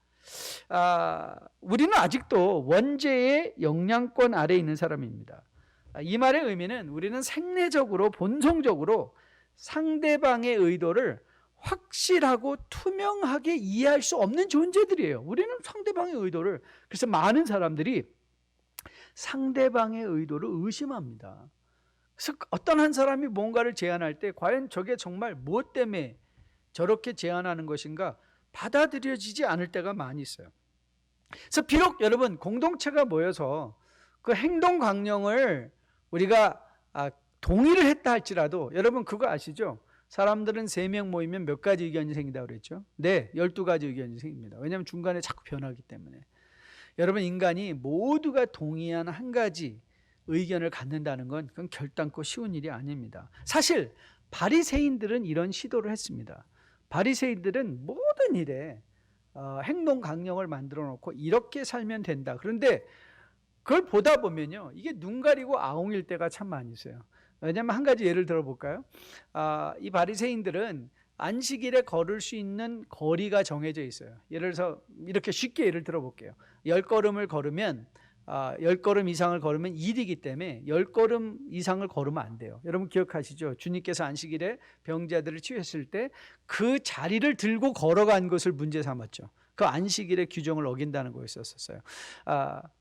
우리는 아직도 원죄의 영향권 아래에 있는 사람입니다. 이 말의 의미는 우리는 생리적으로, 본성적으로 상대방의 의도를 확실하고 투명하게 이해할 수 없는 존재들이에요. 우리는 상대방의 의도를, 그래서 많은 사람들이 상대방의 의도를 의심합니다. 그래서 어떤 한 사람이 뭔가를 제안할 때 과연 저게 정말 무엇 때문에 저렇게 제안하는 것인가 받아들여지지 않을 때가 많이 있어요. 그래서 비록 여러분 공동체가 모여서 그 행동 강령을 우리가 동의를 했다 할지라도, 여러분 그거 아시죠? 사람들은 3명 모이면 몇 가지 의견이 생긴다고 그랬죠? 네, 12가지 의견이 생깁니다. 왜냐하면 중간에 자꾸 변하기 때문에. 여러분, 인간이 모두가 동의한 한 가지 의견을 갖는다는 건 그건 결단코 쉬운 일이 아닙니다. 사실 바리새인들은 이런 시도를 했습니다. 바리새인들은 모든 일에 행동 강령을 만들어 놓고 이렇게 살면 된다. 그런데 그걸 보다 보면요, 이게 눈 가리고 아웅일 때가 참 많이 있어요. 왜냐하면 한 가지 예를 들어볼까요? 이 바리새인들은 안식일에 걸을 수 있는 거리가 정해져 있어요. 예를 들어서 이렇게 쉽게 예를 들어볼게요. 10걸음을 걸으면 10걸음 이상을 걸으면 일이기 때문에 10걸음 이상을 걸으면 안 돼요. 여러분 기억하시죠? 주님께서 안식일에 병자들을 치유했을 때 그 자리를 들고 걸어간 것을 문제 삼았죠. 그 안식일의 규정을 어긴다는 거였었어요.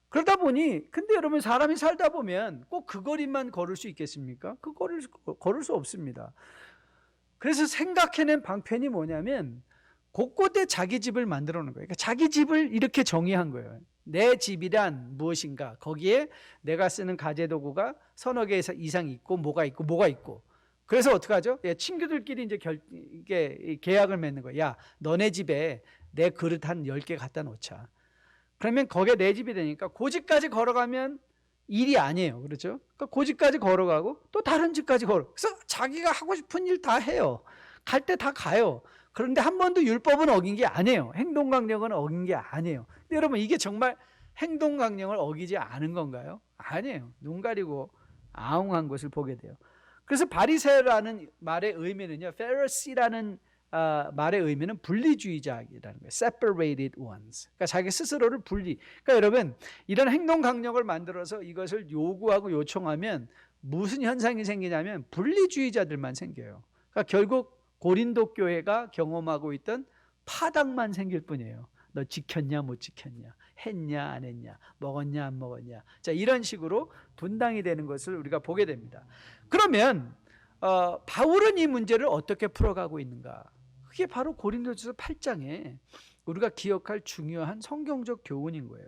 그러다 보니, 근데 여러분 사람이 살다 보면 꼭 그 거리만 걸을 수 있겠습니까? 그 거리를 걸을 수 없습니다. 그래서 생각해낸 방편이 뭐냐면 곳곳에 자기 집을 만들어 놓은 거예요. 그러니까 자기 집을 이렇게 정의한 거예요. 내 집이란 무엇인가, 거기에 내가 쓰는 가재도구가 서너 개 이상 있고 뭐가 있고. 그래서 어떻게 하죠? 친구들끼리 이제 이게 계약을 맺는 거예요. 야, 너네 집에 내 그릇 한 10개 갖다 놓자. 그러면 거기에 내 집이 되니까 그 집까지 걸어가면 일이 아니에요. 그렇죠? 그러니까 그 집까지 걸어가고 또 다른 집까지 그래서 자기가 하고 싶은 일 다 해요. 갈 때 다 가요. 그런데 한 번도 율법은 어긴 게 아니에요. 행동 강령은 어긴 게 아니에요. 근데 여러분, 이게 정말 행동 강령을 어기지 않은 건가요? 아니에요. 눈 가리고 아웅한 것을 보게 돼요. 그래서 바리새라는 말의 의미는요, 페리시라는 말의 의미는 분리주의자이라는 거예요. Separated ones. 그러니까 자기 스스로를 분리. 그러니까 여러분, 이런 행동 강령을 만들어서 이것을 요구하고 요청하면 무슨 현상이 생기냐면 분리주의자들만 생겨요. 그러니까 결국 고린도 교회가 경험하고 있던 파당만 생길 뿐이에요. 너 지켰냐 못 지켰냐, 했냐 안 했냐, 먹었냐 안 먹었냐. 자, 이런 식으로 분당이 되는 것을 우리가 보게 됩니다. 그러면 바울은 이 문제를 어떻게 풀어가고 있는가? 그게 바로 고린도전서 8장에 우리가 기억할 중요한 성경적 교훈인 거예요.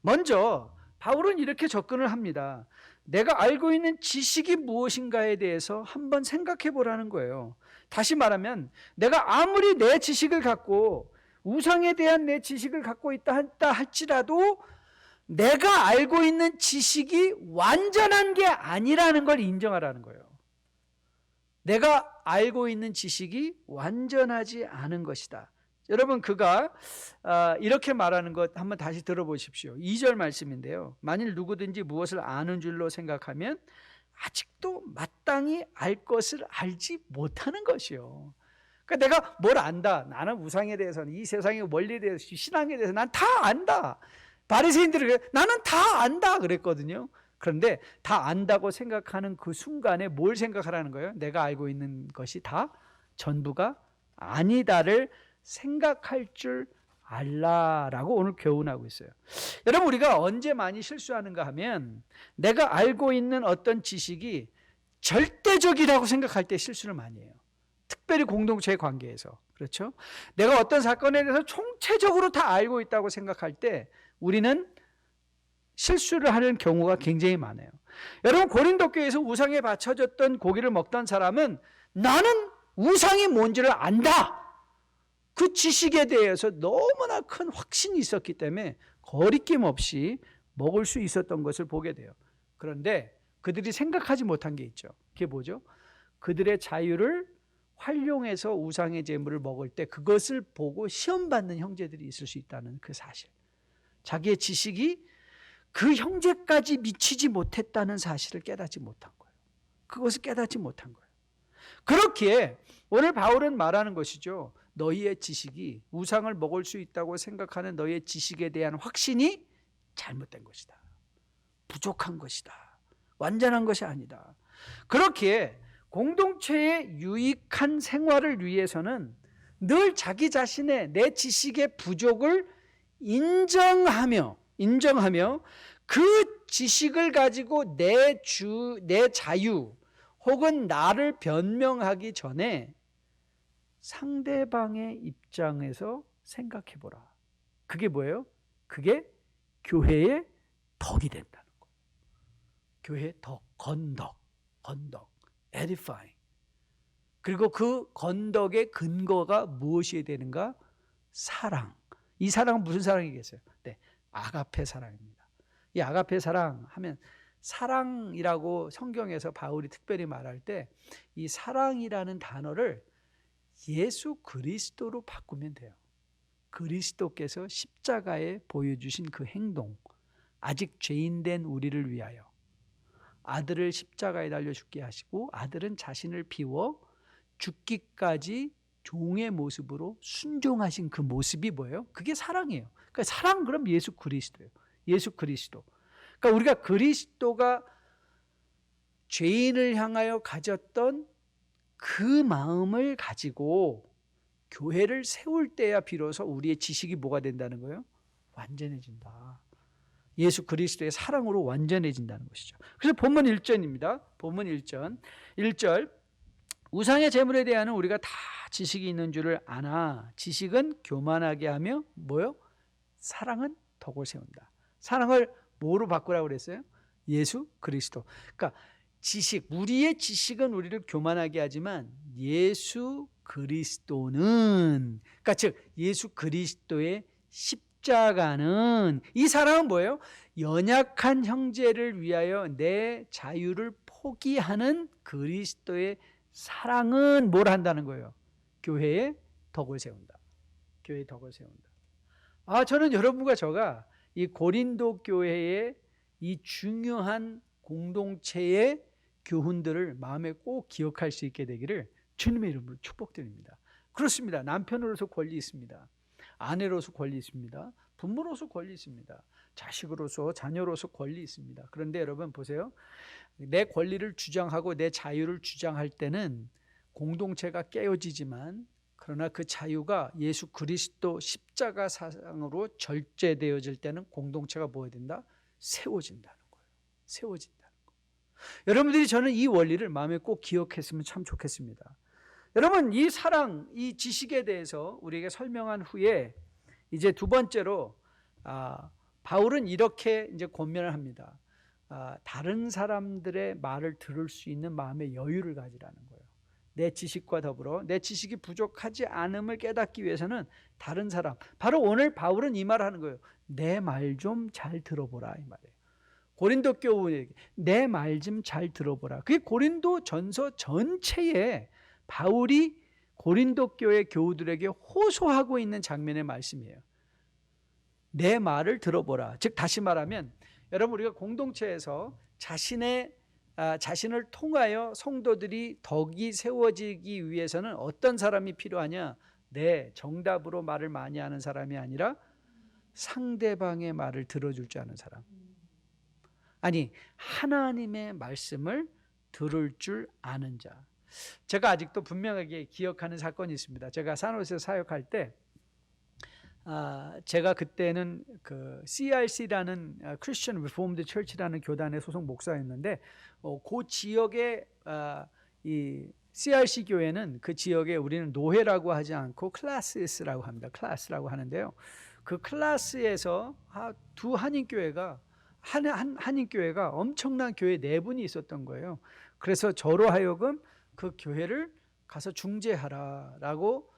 먼저 바울은 이렇게 접근을 합니다. 내가 알고 있는 지식이 무엇인가에 대해서 한번 생각해 보라는 거예요. 다시 말하면 내가 아무리 내 지식을 갖고 우상에 대한 내 지식을 갖고 있다 할지라도 내가 알고 있는 지식이 완전한 게 아니라는 걸 인정하라는 거예요. 내가 알고 있는 지식이 완전하지 않은 것이다. 여러분, 그가 이렇게 말하는 것 한번 다시 들어보십시오. 2절 말씀인데요. 만일 누구든지 무엇을 아는 줄로 생각하면 아직도 마땅히 알 것을 알지 못하는 것이요. 그러니까 내가 뭘 안다. 나는 우상에 대해서는, 이 세상의 원리에 대해서, 신앙에 대해서 난 다 안다. 바리새인들이 나는 다 안다 그랬거든요. 그런데 다 안다고 생각하는 그 순간에 뭘 생각하라는 거예요? 내가 알고 있는 것이 다 전부가 아니다를 생각할 줄 알라라고 오늘 교훈하고 있어요. 여러분, 우리가 언제 많이 실수하는가 하면 내가 알고 있는 어떤 지식이 절대적이라고 생각할 때 실수를 많이 해요. 특별히 공동체의 관계에서. 그렇죠? 내가 어떤 사건에 대해서 총체적으로 다 알고 있다고 생각할 때 우리는 실수를 하는 경우가 굉장히 많아요. 여러분, 고린도 교회에서 우상에 바쳐졌던 고기를 먹던 사람은 나는 우상이 뭔지를 안다. 그 지식에 대해서 너무나 큰 확신이 있었기 때문에 거리낌 없이 먹을 수 있었던 것을 보게 돼요. 그런데 그들이 생각하지 못한 게 있죠. 그게 뭐죠? 그들의 자유를 활용해서 우상의 제물을 먹을 때 그것을 보고 시험받는 형제들이 있을 수 있다는 그 사실. 자기의 지식이 그 형제까지 미치지 못했다는 사실을 깨닫지 못한 거예요. 그것을 깨닫지 못한 거예요. 그렇기에 오늘 바울은 말하는 것이죠. 너희의 지식이, 우상을 먹을 수 있다고 생각하는 너희의 지식에 대한 확신이 잘못된 것이다. 부족한 것이다. 완전한 것이 아니다. 그렇기에 공동체의 유익한 생활을 위해서는 늘 자기 자신의 내 지식의 부족을 인정하며 그 지식을 가지고 내 자유 혹은 나를 변명하기 전에 상대방의 입장에서 생각해 보라. 그게 뭐예요? 그게 교회의 덕이 된다는 거예요. 교회의 덕, 건덕, edifying. 그리고 그 건덕의 근거가 무엇이 되는가? 사랑. 이 사랑은 무슨 사랑이겠어요? 네, 아가페 사랑입니다. 이 아가페 사랑 하면 사랑이라고 성경에서 바울이 특별히 말할 때 이 사랑이라는 단어를 예수 그리스도로 바꾸면 돼요. 그리스도께서 십자가에 보여주신 그 행동, 아직 죄인된 우리를 위하여 아들을 십자가에 달려 죽게 하시고 아들은 자신을 비워 죽기까지 종의 모습으로 순종하신 그 모습이 뭐예요? 그게 사랑이에요. 그러니까 사랑 그럼 예수 그리스도예요. 예수 그리스도. 그러니까 우리가 그리스도가 죄인을 향하여 가졌던 그 마음을 가지고 교회를 세울 때야 비로소 우리의 지식이 뭐가 된다는 거예요? 완전해진다. 예수 그리스도의 사랑으로 완전해진다는 것이죠. 그래서 본문 1절입니다. 본문 1절. 우상의 제물에 대한 우리가 다 지식이 있는 줄을 아나 지식은 교만하게 하며 뭐요? 사랑은 덕을 세운다. 사랑을 뭐로 바꾸라고 그랬어요? 예수 그리스도. 그러니까 우리의 지식은 우리를 교만하게 하지만 예수 그리스도는, 그러니까 즉 예수 그리스도의 십자가는, 이 사랑은 뭐예요? 연약한 형제를 위하여 내 자유를 포기하는 그리스도의 사랑은 뭘 한다는 거예요? 교회의 덕을 세운다. 교회의 덕을 세운다. 저는 여러분과 저가 이 고린도 교회의 이 중요한 공동체의 교훈들을 마음에 꼭 기억할 수 있게 되기를 주님의 이름으로 축복드립니다. 그렇습니다. 남편으로서 권리 있습니다. 아내로서 권리 있습니다. 부모로서 권리 있습니다. 자식으로서 자녀로서 권리 있습니다. 그런데 여러분 보세요. 내 권리를 주장하고 내 자유를 주장할 때는 공동체가 깨어지지만 그러나 그 자유가 예수 그리스도 십자가 사상으로 절제되어질 때는 공동체가 뭐가 된다? 세워진다는 거예요. 세워진다는 거. 여러분들이 저는 이 원리를 마음에 꼭 기억했으면 참 좋겠습니다. 여러분 이 사랑, 이 지식에 대해서 우리에게 설명한 후에 이제 두 번째로 바울은 이렇게 이제 권면을 합니다. 다른 사람들의 말을 들을 수 있는 마음의 여유를 가지라는 거예요. 내 지식과 더불어 내 지식이 부족하지 않음을 깨닫기 위해서는 다른 사람, 바로 오늘 바울은 이 말을 하는 거예요. 내 말 좀 잘 들어보라 이 말이에요. 고린도 교우에게 내 말 좀 잘 들어보라. 그게 고린도 전서 전체에 바울이 고린도 교회 교우들에게 호소하고 있는 장면의 말씀이에요. 내 말을 들어보라. 즉 다시 말하면 여러분 우리가 공동체에서 자신을 통하여 성도들이 덕이 세워지기 위해서는 어떤 사람이 필요하냐? 네, 정답으로 말을 많이 하는 사람이 아니라 상대방의 말을 들어줄 줄 아는 사람. 아니 하나님의 말씀을 들을 줄 아는 자. 제가 아직도 분명하게 기억하는 사건이 있습니다. 제가 산호세에서 사역할 때 제가 그때는 그 CRC라는 Christian Reformed Church라는 교단의 소속 목사였는데 그 지역의 이 CRC 교회는 그 지역에 우리는 노회라고 하지 않고 클래스라고 합니다. 클래스라고 하는데요. 그 클래스에서 두 한인교회가 한인교회가 엄청난 교회 네 분이 있었던 거예요. 그래서 저로 하여금 그 교회를 가서 중재하라라고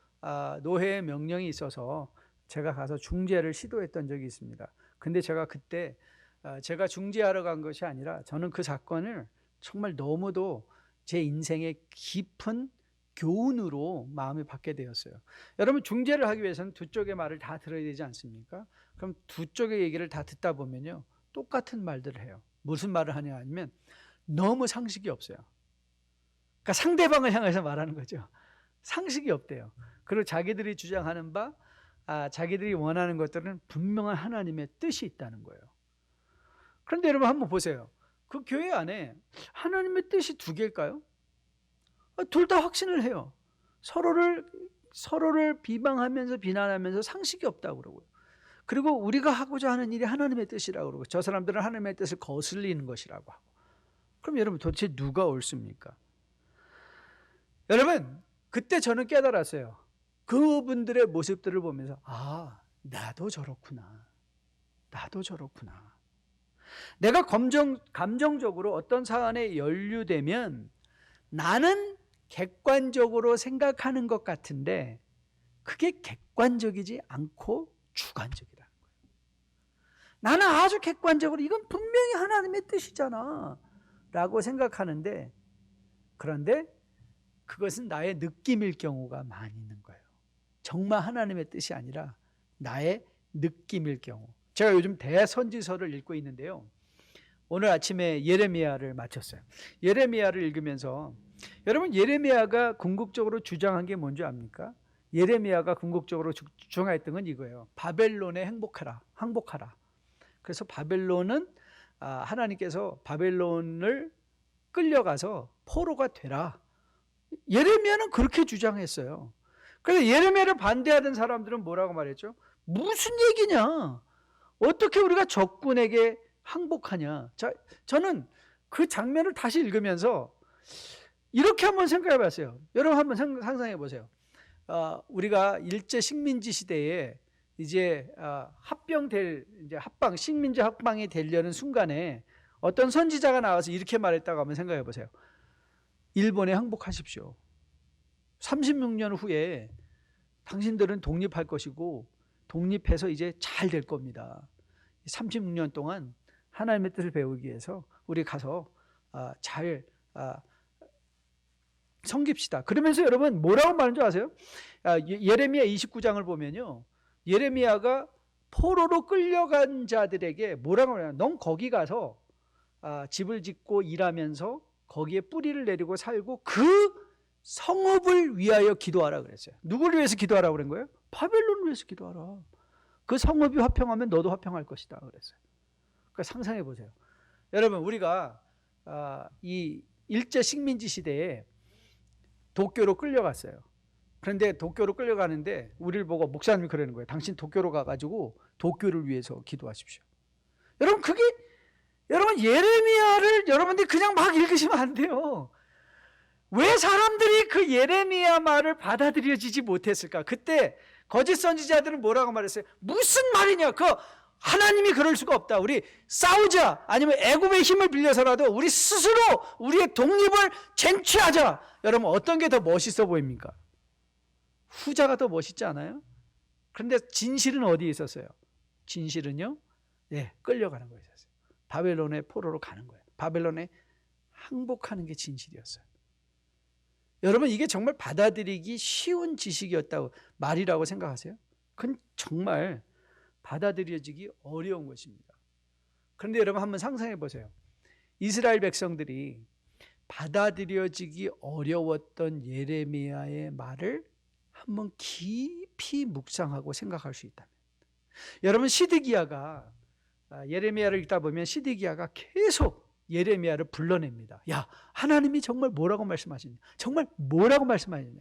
노회의 명령이 있어서 제가 가서 중재를 시도했던 적이 있습니다. 근데 제가 그때 제가 중재하러 간 것이 아니라 저는 그 사건을 정말 너무도 제 인생의 깊은 교훈으로 마음을 받게 되었어요. 여러분 중재를 하기 위해서는 두 쪽의 말을 다 들어야 되지 않습니까? 그럼 두 쪽의 얘기를 다 듣다 보면요 똑같은 말들을 해요. 무슨 말을 하냐 하면 너무 상식이 없어요. 그러니까 상대방을 향해서 말하는 거죠. 상식이 없대요. 그리고 자기들이 주장하는 바 자기들이 원하는 것들은 분명한 하나님의 뜻이 있다는 거예요. 그런데 여러분 한번 보세요. 그 교회 안에 하나님의 뜻이 두 개일까요? 둘 다 확신을 해요. 서로를 비방하면서 비난하면서 상식이 없다고 그러고요. 그리고 우리가 하고자 하는 일이 하나님의 뜻이라고 그러고 저 사람들은 하나님의 뜻을 거슬리는 것이라고 하고. 그럼 여러분 도대체 누가 옳습니까? 여러분 그때 저는 깨달았어요. 그분들의 모습들을 보면서 나도 저렇구나. 나도 저렇구나. 내가 감정적으로 어떤 사안에 연루되면 나는 객관적으로 생각하는 것 같은데 그게 객관적이지 않고 주관적이라는 거예요. 나는 아주 객관적으로 이건 분명히 하나님의 뜻이잖아 라고 생각하는데 그런데 그것은 나의 느낌일 경우가 많이 있는 거예요. 정말 하나님의 뜻이 아니라 나의 느낌일 경우. 제가 요즘 대선지서를 읽고 있는데요. 오늘 아침에 예레미야를 마쳤어요. 예레미야를 읽으면서 여러분 예레미야가 궁극적으로 주장한 게 뭔지 압니까? 예레미야가 궁극적으로 주장했던 건 이거예요. 바벨론에 항복하라. 그래서 바벨론은 하나님께서 바벨론을 끌려가서 포로가 되라. 예레미야는 그렇게 주장했어요. 그래서 예레미야를 반대하던 사람들은 뭐라고 말했죠? 무슨 얘기냐? 어떻게 우리가 적군에게 항복하냐? 저는 그 장면을 다시 읽으면서 이렇게 한번 생각해 봤어요. 여러분 한번 상상해 보세요. 우리가 일제 식민지 시대에 이제 식민지 합방이 되려는 순간에 어떤 선지자가 나와서 이렇게 말했다고 한번 생각해 보세요. 일본에 항복하십시오. 36년 후에 당신들은 독립할 것이고 독립해서 이제 잘 될 겁니다. 36년 동안 하나님의 뜻을 배우기 위해서 우리 가서 잘 섬깁시다. 그러면서 여러분 뭐라고 말하는 줄 아세요? 예레미야 29장을 보면요. 예레미야가 포로로 끌려간 자들에게 뭐라고 하냐면 넌 거기 가서 집을 짓고 일하면서 거기에 뿌리를 내리고 살고 그 성읍을 위하여 기도하라 그랬어요. 누구를 위해서 기도하라고 그런 거예요? 바벨론을 위해서 기도하라. 그 성읍이 화평하면 너도 화평할 것이다 그랬어요. 그러니까 상상해 보세요. 여러분 우리가 이 일제 식민지 시대에 도쿄로 끌려갔어요. 그런데 도쿄로 끌려가는데 우리를 보고 목사님이 그러는 거예요. 당신 도쿄로 가가지고 도쿄를 위해서 기도하십시오. 여러분 그게 여러분 예레미야를 여러분들이 그냥 막 읽으시면 안 돼요. 왜 사람들이 그 예레미야 말을 받아들여지지 못했을까? 그때 거짓 선지자들은 뭐라고 말했어요? 무슨 말이냐? 하나님이 그럴 수가 없다. 우리 싸우자. 아니면 애굽의 힘을 빌려서라도 우리 스스로 우리의 독립을 쟁취하자. 여러분 어떤 게 더 멋있어 보입니까? 후자가 더 멋있지 않아요? 그런데 진실은 어디에 있었어요? 진실은요? 네, 끌려가는 거에 있었어요. 바벨론의 포로로 가는 거예요. 바벨론에 항복하는 게 진실이었어요. 여러분 이게 정말 받아들이기 쉬운 지식이었다고 말이라고 생각하세요? 그건 정말 받아들여지기 어려운 것입니다. 그런데 여러분 한번 상상해 보세요. 이스라엘 백성들이 받아들여지기 어려웠던 예레미야의 말을 한번 깊이 묵상하고 생각할 수 있다면, 여러분 시드기야가 예레미야를 읽다 보면 시드기야가 계속 예레미야를 불러냅니다. 야, 하나님이 정말 뭐라고 말씀하시냐? 정말 뭐라고 말씀하시냐?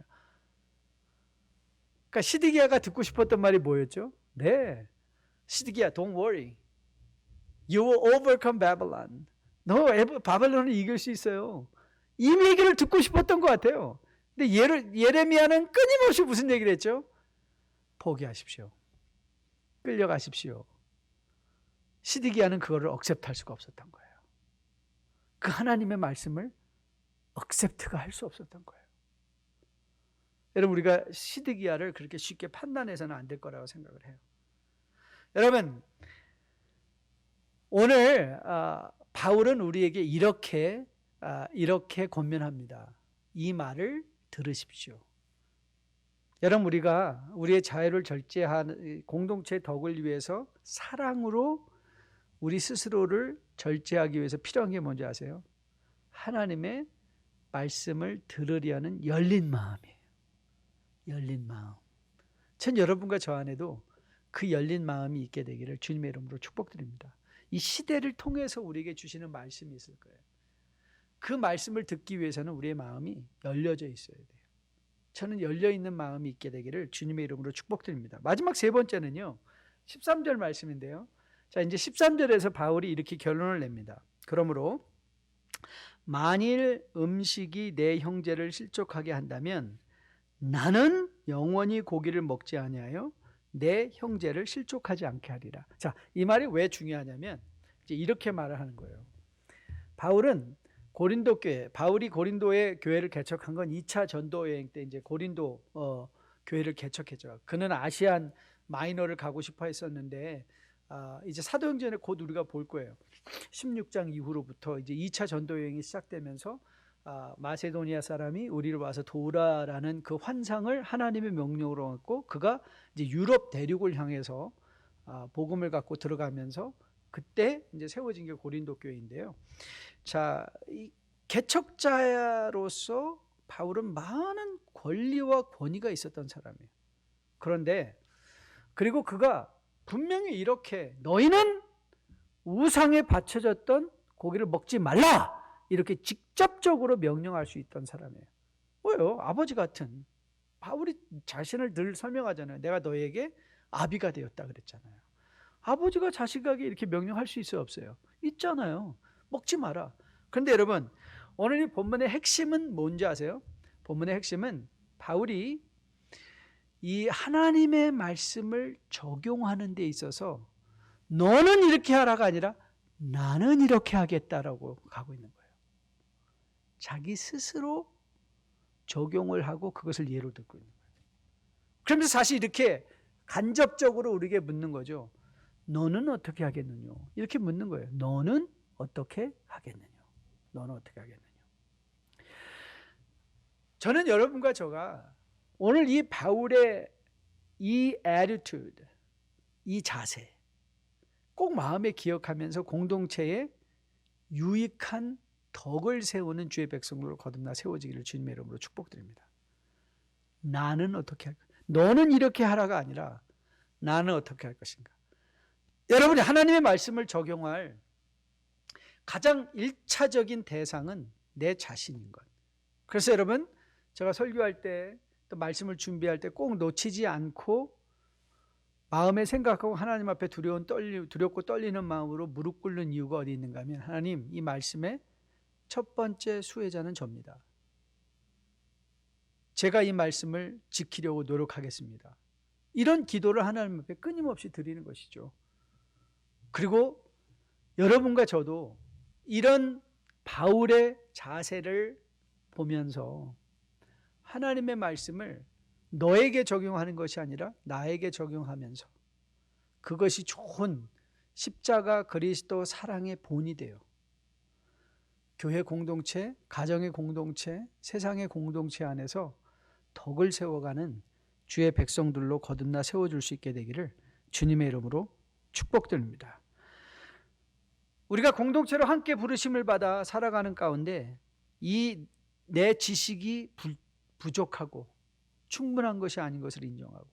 그러니까 시드기야가 듣고 싶었던 말이 뭐였죠? 네, 시드기야, don't worry. You will overcome Babylon. 너 바벨론을 이길 수 있어요. 이 얘기를 듣고 싶었던 것 같아요. 근데 예레미야는 끊임없이 무슨 얘기를 했죠? 포기하십시오. 끌려가십시오. 시드기야는 그거를 억셉트할 수가 없었던 거예요. 그 하나님의 말씀을 억셉트가 할 수 없었던 거예요. 여러분 우리가 시드기야를 그렇게 쉽게 판단해서는 안 될 거라고 생각을 해요. 여러분 오늘 바울은 우리에게 이렇게 권면합니다. 이 말을 들으십시오. 여러분 우리가 우리의 자유를 절제하는 공동체의 덕을 위해서 사랑으로 우리 스스로를 절제하기 위해서 필요한 게 뭔지 아세요? 하나님의 말씀을 들으려는 열린 마음이에요. 열린 마음. 전 여러분과 저 안에도 그 열린 마음이 있게 되기를 주님의 이름으로 축복드립니다. 이 시대를 통해서 우리에게 주시는 말씀이 있을 거예요. 그 말씀을 듣기 위해서는 우리의 마음이 열려져 있어야 돼요. 저는 열려있는 마음이 있게 되기를 주님의 이름으로 축복드립니다. 마지막 세 번째는요, 13절 말씀인데요. 자, 이제 13절에서 바울이 이렇게 결론을 냅니다. 그러므로 만일 음식이 내 형제를 실족하게 한다면 나는 영원히 고기를 먹지 아니하여 내 형제를 실족하지 않게 하리라. 자, 이 말이 왜 중요하냐면 이제 이렇게 말을 하는 거예요. 바울이 고린도의 교회를 개척한 건 2차 전도 여행 때 이제 고린도 교회를 개척했죠. 그는 아시안 마이너를 가고 싶어 했었는데 이제 사도행전에 곧 우리가 볼 거예요. 16장 이후로부터 이제 2차 전도 여행이 시작되면서 마세도니아 사람이 우리를 와서 도우라라는 그 환상을 하나님의 명령으로 갖고 그가 이제 유럽 대륙을 향해서 복음을 갖고 들어가면서 그때 이제 세워진 게 고린도 교회인데요. 자, 이 개척자로서 바울은 많은 권리와 권위가 있었던 사람이에요. 그런데 그리고 그가 분명히 이렇게 너희는 우상에 바쳐졌던 고기를 먹지 말라 이렇게 직접적으로 명령할 수 있던 사람이에요. 왜요? 아버지 같은. 바울이 자신을 늘 설명하잖아요. 내가 너에게 아비가 되었다 그랬잖아요. 아버지가 자식에게 이렇게 명령할 수 있어요, 없어요? 있잖아요. 먹지 마라. 그런데 여러분 오늘 이 본문의 핵심은 뭔지 아세요? 본문의 핵심은 바울이 이 하나님의 말씀을 적용하는 데 있어서 너는 이렇게 하라가 아니라 나는 이렇게 하겠다라고 가고 있는 거예요. 자기 스스로 적용을 하고 그것을 예로 듣고 있는 거예요. 그러면서 사실 이렇게 간접적으로 우리에게 묻는 거죠. 너는 어떻게 하겠느냐? 이렇게 묻는 거예요. 너는 어떻게 하겠느냐? 너는 어떻게 하겠느냐? 저는 여러분과 저가 오늘 이 바울의 이 attitude, 이 자세 꼭 마음에 기억하면서 공동체에 유익한 덕을 세우는 주의 백성으로 거듭나 세워지기를 주님의 이름으로 축복드립니다. 나는 어떻게 할 것인가? 너는 이렇게 하라가 아니라 나는 어떻게 할 것인가? 여러분이 하나님의 말씀을 적용할 가장 1차적인 대상은 내 자신인 것. 그래서 여러분, 제가 설교할 때 또 말씀을 준비할 때 꼭 놓치지 않고 마음에 생각하고 하나님 앞에 두렵고 떨리는 마음으로 무릎 꿇는 이유가 어디 있는가 하면, 하나님, 이 말씀의 첫 번째 수혜자는 접니다. 제가 이 말씀을 지키려고 노력하겠습니다. 이런 기도를 하나님 앞에 끊임없이 드리는 것이죠. 그리고 여러분과 저도 이런 바울의 자세를 보면서 하나님의 말씀을 너에게 적용하는 것이 아니라 나에게 적용하면서 그것이 좋은 십자가 그리스도 사랑의 본이 돼요. 교회 공동체, 가정의 공동체, 세상의 공동체 안에서 덕을 세워가는 주의 백성들로 거듭나 세워줄 수 있게 되기를 주님의 이름으로 축복드립니다. 우리가 공동체로 함께 부르심을 받아 살아가는 가운데 이 내 지식이 부족하고 충분한 것이 아닌 것을 인정하고,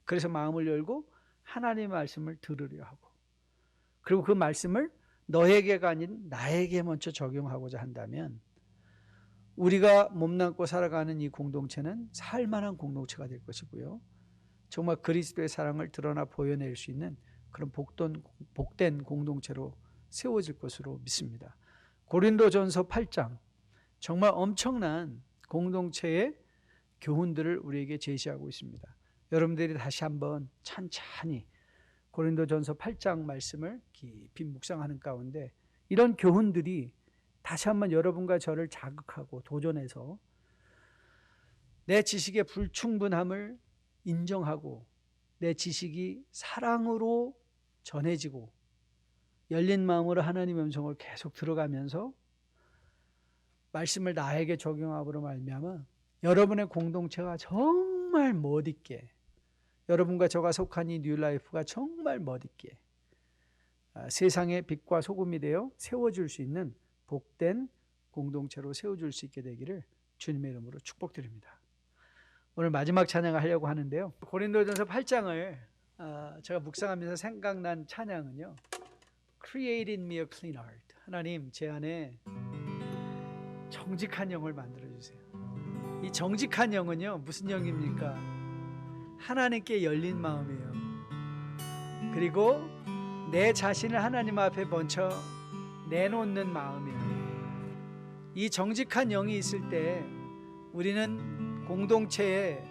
그래서 마음을 열고 하나님의 말씀을 들으려 하고, 그리고 그 말씀을 너에게가 아닌 나에게 먼저 적용하고자 한다면 우리가 몸담고 살아가는 이 공동체는 살만한 공동체가 될 것이고요, 정말 그리스도의 사랑을 드러나 보여낼 수 있는 그런 복된 공동체로 세워질 것으로 믿습니다. 고린도전서 8장, 정말 엄청난 공동체의 교훈들을 우리에게 제시하고 있습니다. 여러분들이 다시 한번 찬찬히 고린도전서 8장 말씀을 깊이 묵상하는 가운데 이런 교훈들이 다시 한번 여러분과 저를 자극하고 도전해서 내 지식의 불충분함을 인정하고 내 지식이 사랑으로 전해지고 열린 마음으로 하나님의 음성을 계속 들어가면서 말씀을 나에게 적용함으로 말미암아 여러분의 공동체가 정말 멋있게, 여러분과 저가 속한 이 뉴라이프가 정말 멋있게 세상의 빛과 소금이 되어 세워줄 수 있는 복된 공동체로 세워줄 수 있게 되기를 주님의 이름으로 축복드립니다. 오늘 마지막 찬양을 하려고 하는데요, 고린도전서 8장을 제가 묵상하면서 생각난 찬양은요, Create in me a clean heart. 하나님, 제 안에 정직한 영을 만들어주세요. 이 정직한 영은요, 무슨 영입니까? 하나님께 열린 마음이에요. 그리고 내 자신을 하나님 앞에 먼저 내놓는 마음이에요. 이 정직한 영이 있을 때 우리는 공동체의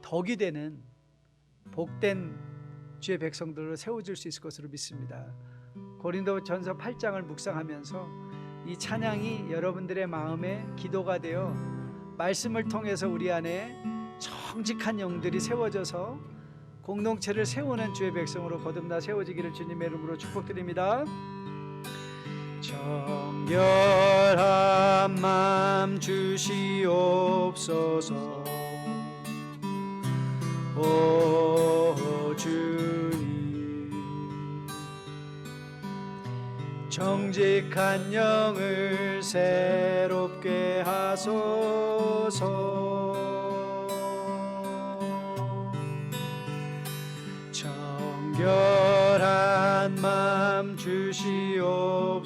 덕이 되는 복된 주의 백성들로 세워질 수 있을 것으로 믿습니다. 고린도전서 8장을 묵상하면서 이 찬양이 여러분들의 마음에 기도가 되어 말씀을 통해서 우리 안에 정직한 영들이 세워져서 공동체를 세우는 주의 백성으로 거듭나 세워지기를 주님의 이름으로 축복드립니다. 정결한 마음 주시옵소서. 오 주님, 정직한 영을 새롭게 하소서. 정결한 마음 주시옵소서.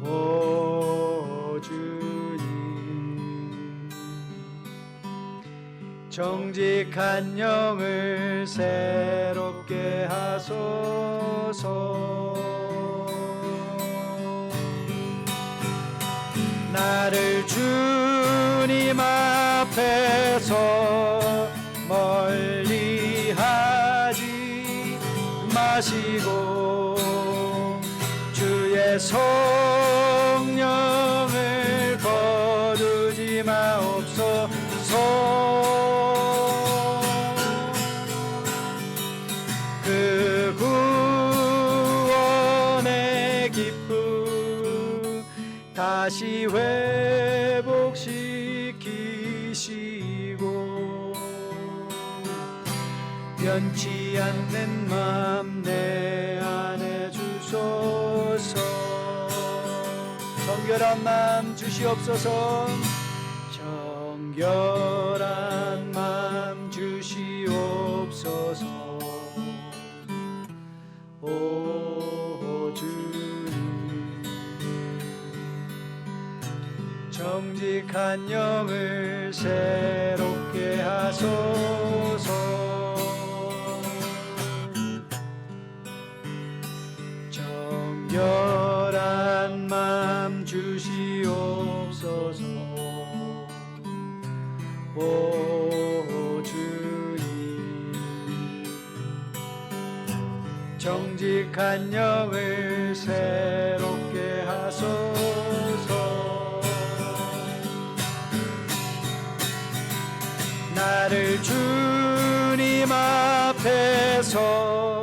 오 주님, 정직한 영을 새롭게 하소서. 나를 주님 앞에서 멀리 하지 마시고 주의 성령을 거두지 마옵소서. 그 구원의 기쁨 다시 회복시키시고 변치 않는 맘 내 안에 주소서. 정결한 마음 주시옵소서. 정결한 마음 주시옵소서. 정직한 영을 새롭게 하소서. 정결한 맘 주시옵소서. 오 주님, 정직한 영을 새롭게 하소서. 나를 주님 앞에서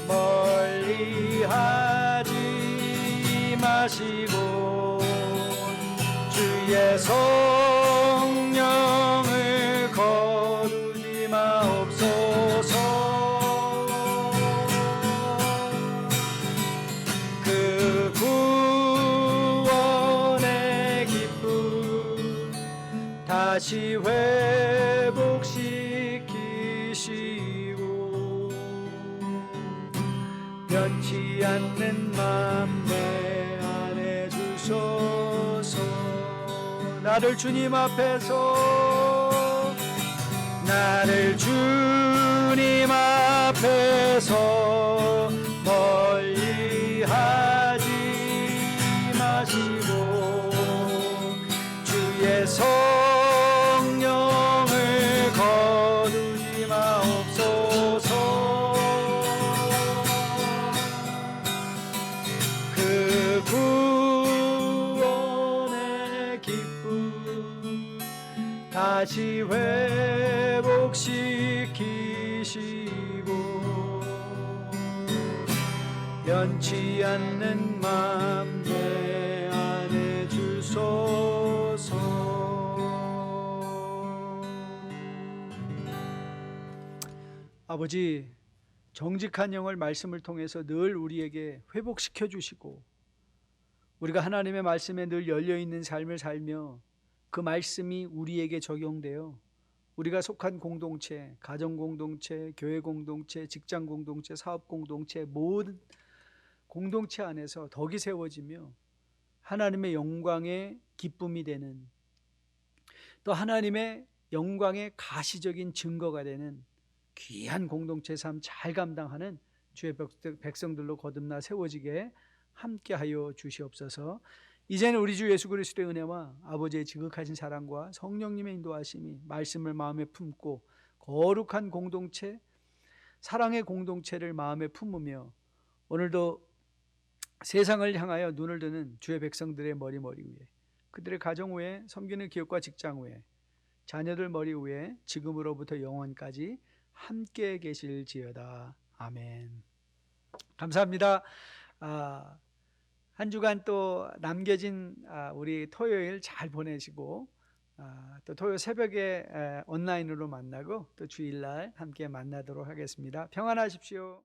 멀리하지 마시고 주의 성령을 거두지 마옵소서. 그 구원의 기쁨 다시 회복시키시고 변치 않는 맘 내 안에 주소서. 나를 주님 앞에서, 나를 주님 앞에서 멀리하지 마시고 주의 성령을 거두지 마옵소서. 그 구원의 기쁨 다시 회복시키시고 변치 않는 맘 내 안에 주소서. 아버지, 정직한 영을 말씀을 통해서 늘 우리에게 회복시켜 주시고 우리가 하나님의 말씀에 늘 열려있는 삶을 살며 그 말씀이 우리에게 적용되어 우리가 속한 공동체, 가정 공동체, 교회 공동체, 직장 공동체, 사업 공동체, 모든 공동체 안에서 덕이 세워지며 하나님의 영광의 기쁨이 되는, 또 하나님의 영광의 가시적인 증거가 되는 귀한 공동체 삶 잘 감당하는 주의 백성들로 거듭나 세워지게 함께하여 주시옵소서. 이제는 우리 주 예수 그리스도의 은혜와 아버지의 지극하신 사랑과 성령님의 인도하심이 말씀을 마음에 품고 거룩한 공동체, 사랑의 공동체를 마음에 품으며 오늘도 세상을 향하여 눈을 드는 주의 백성들의 머리 위에, 그들의 가정 위에, 섬기는 기업과 직장 위에, 자녀들 머리 위에 지금으로부터 영원까지 함께 계실지어다. 아멘. 감사합니다. 한 주간 또 남겨진 우리 토요일 잘 보내시고 또 토요일 새벽에 온라인으로 만나고 또 주일날 함께 만나도록 하겠습니다. 평안하십시오.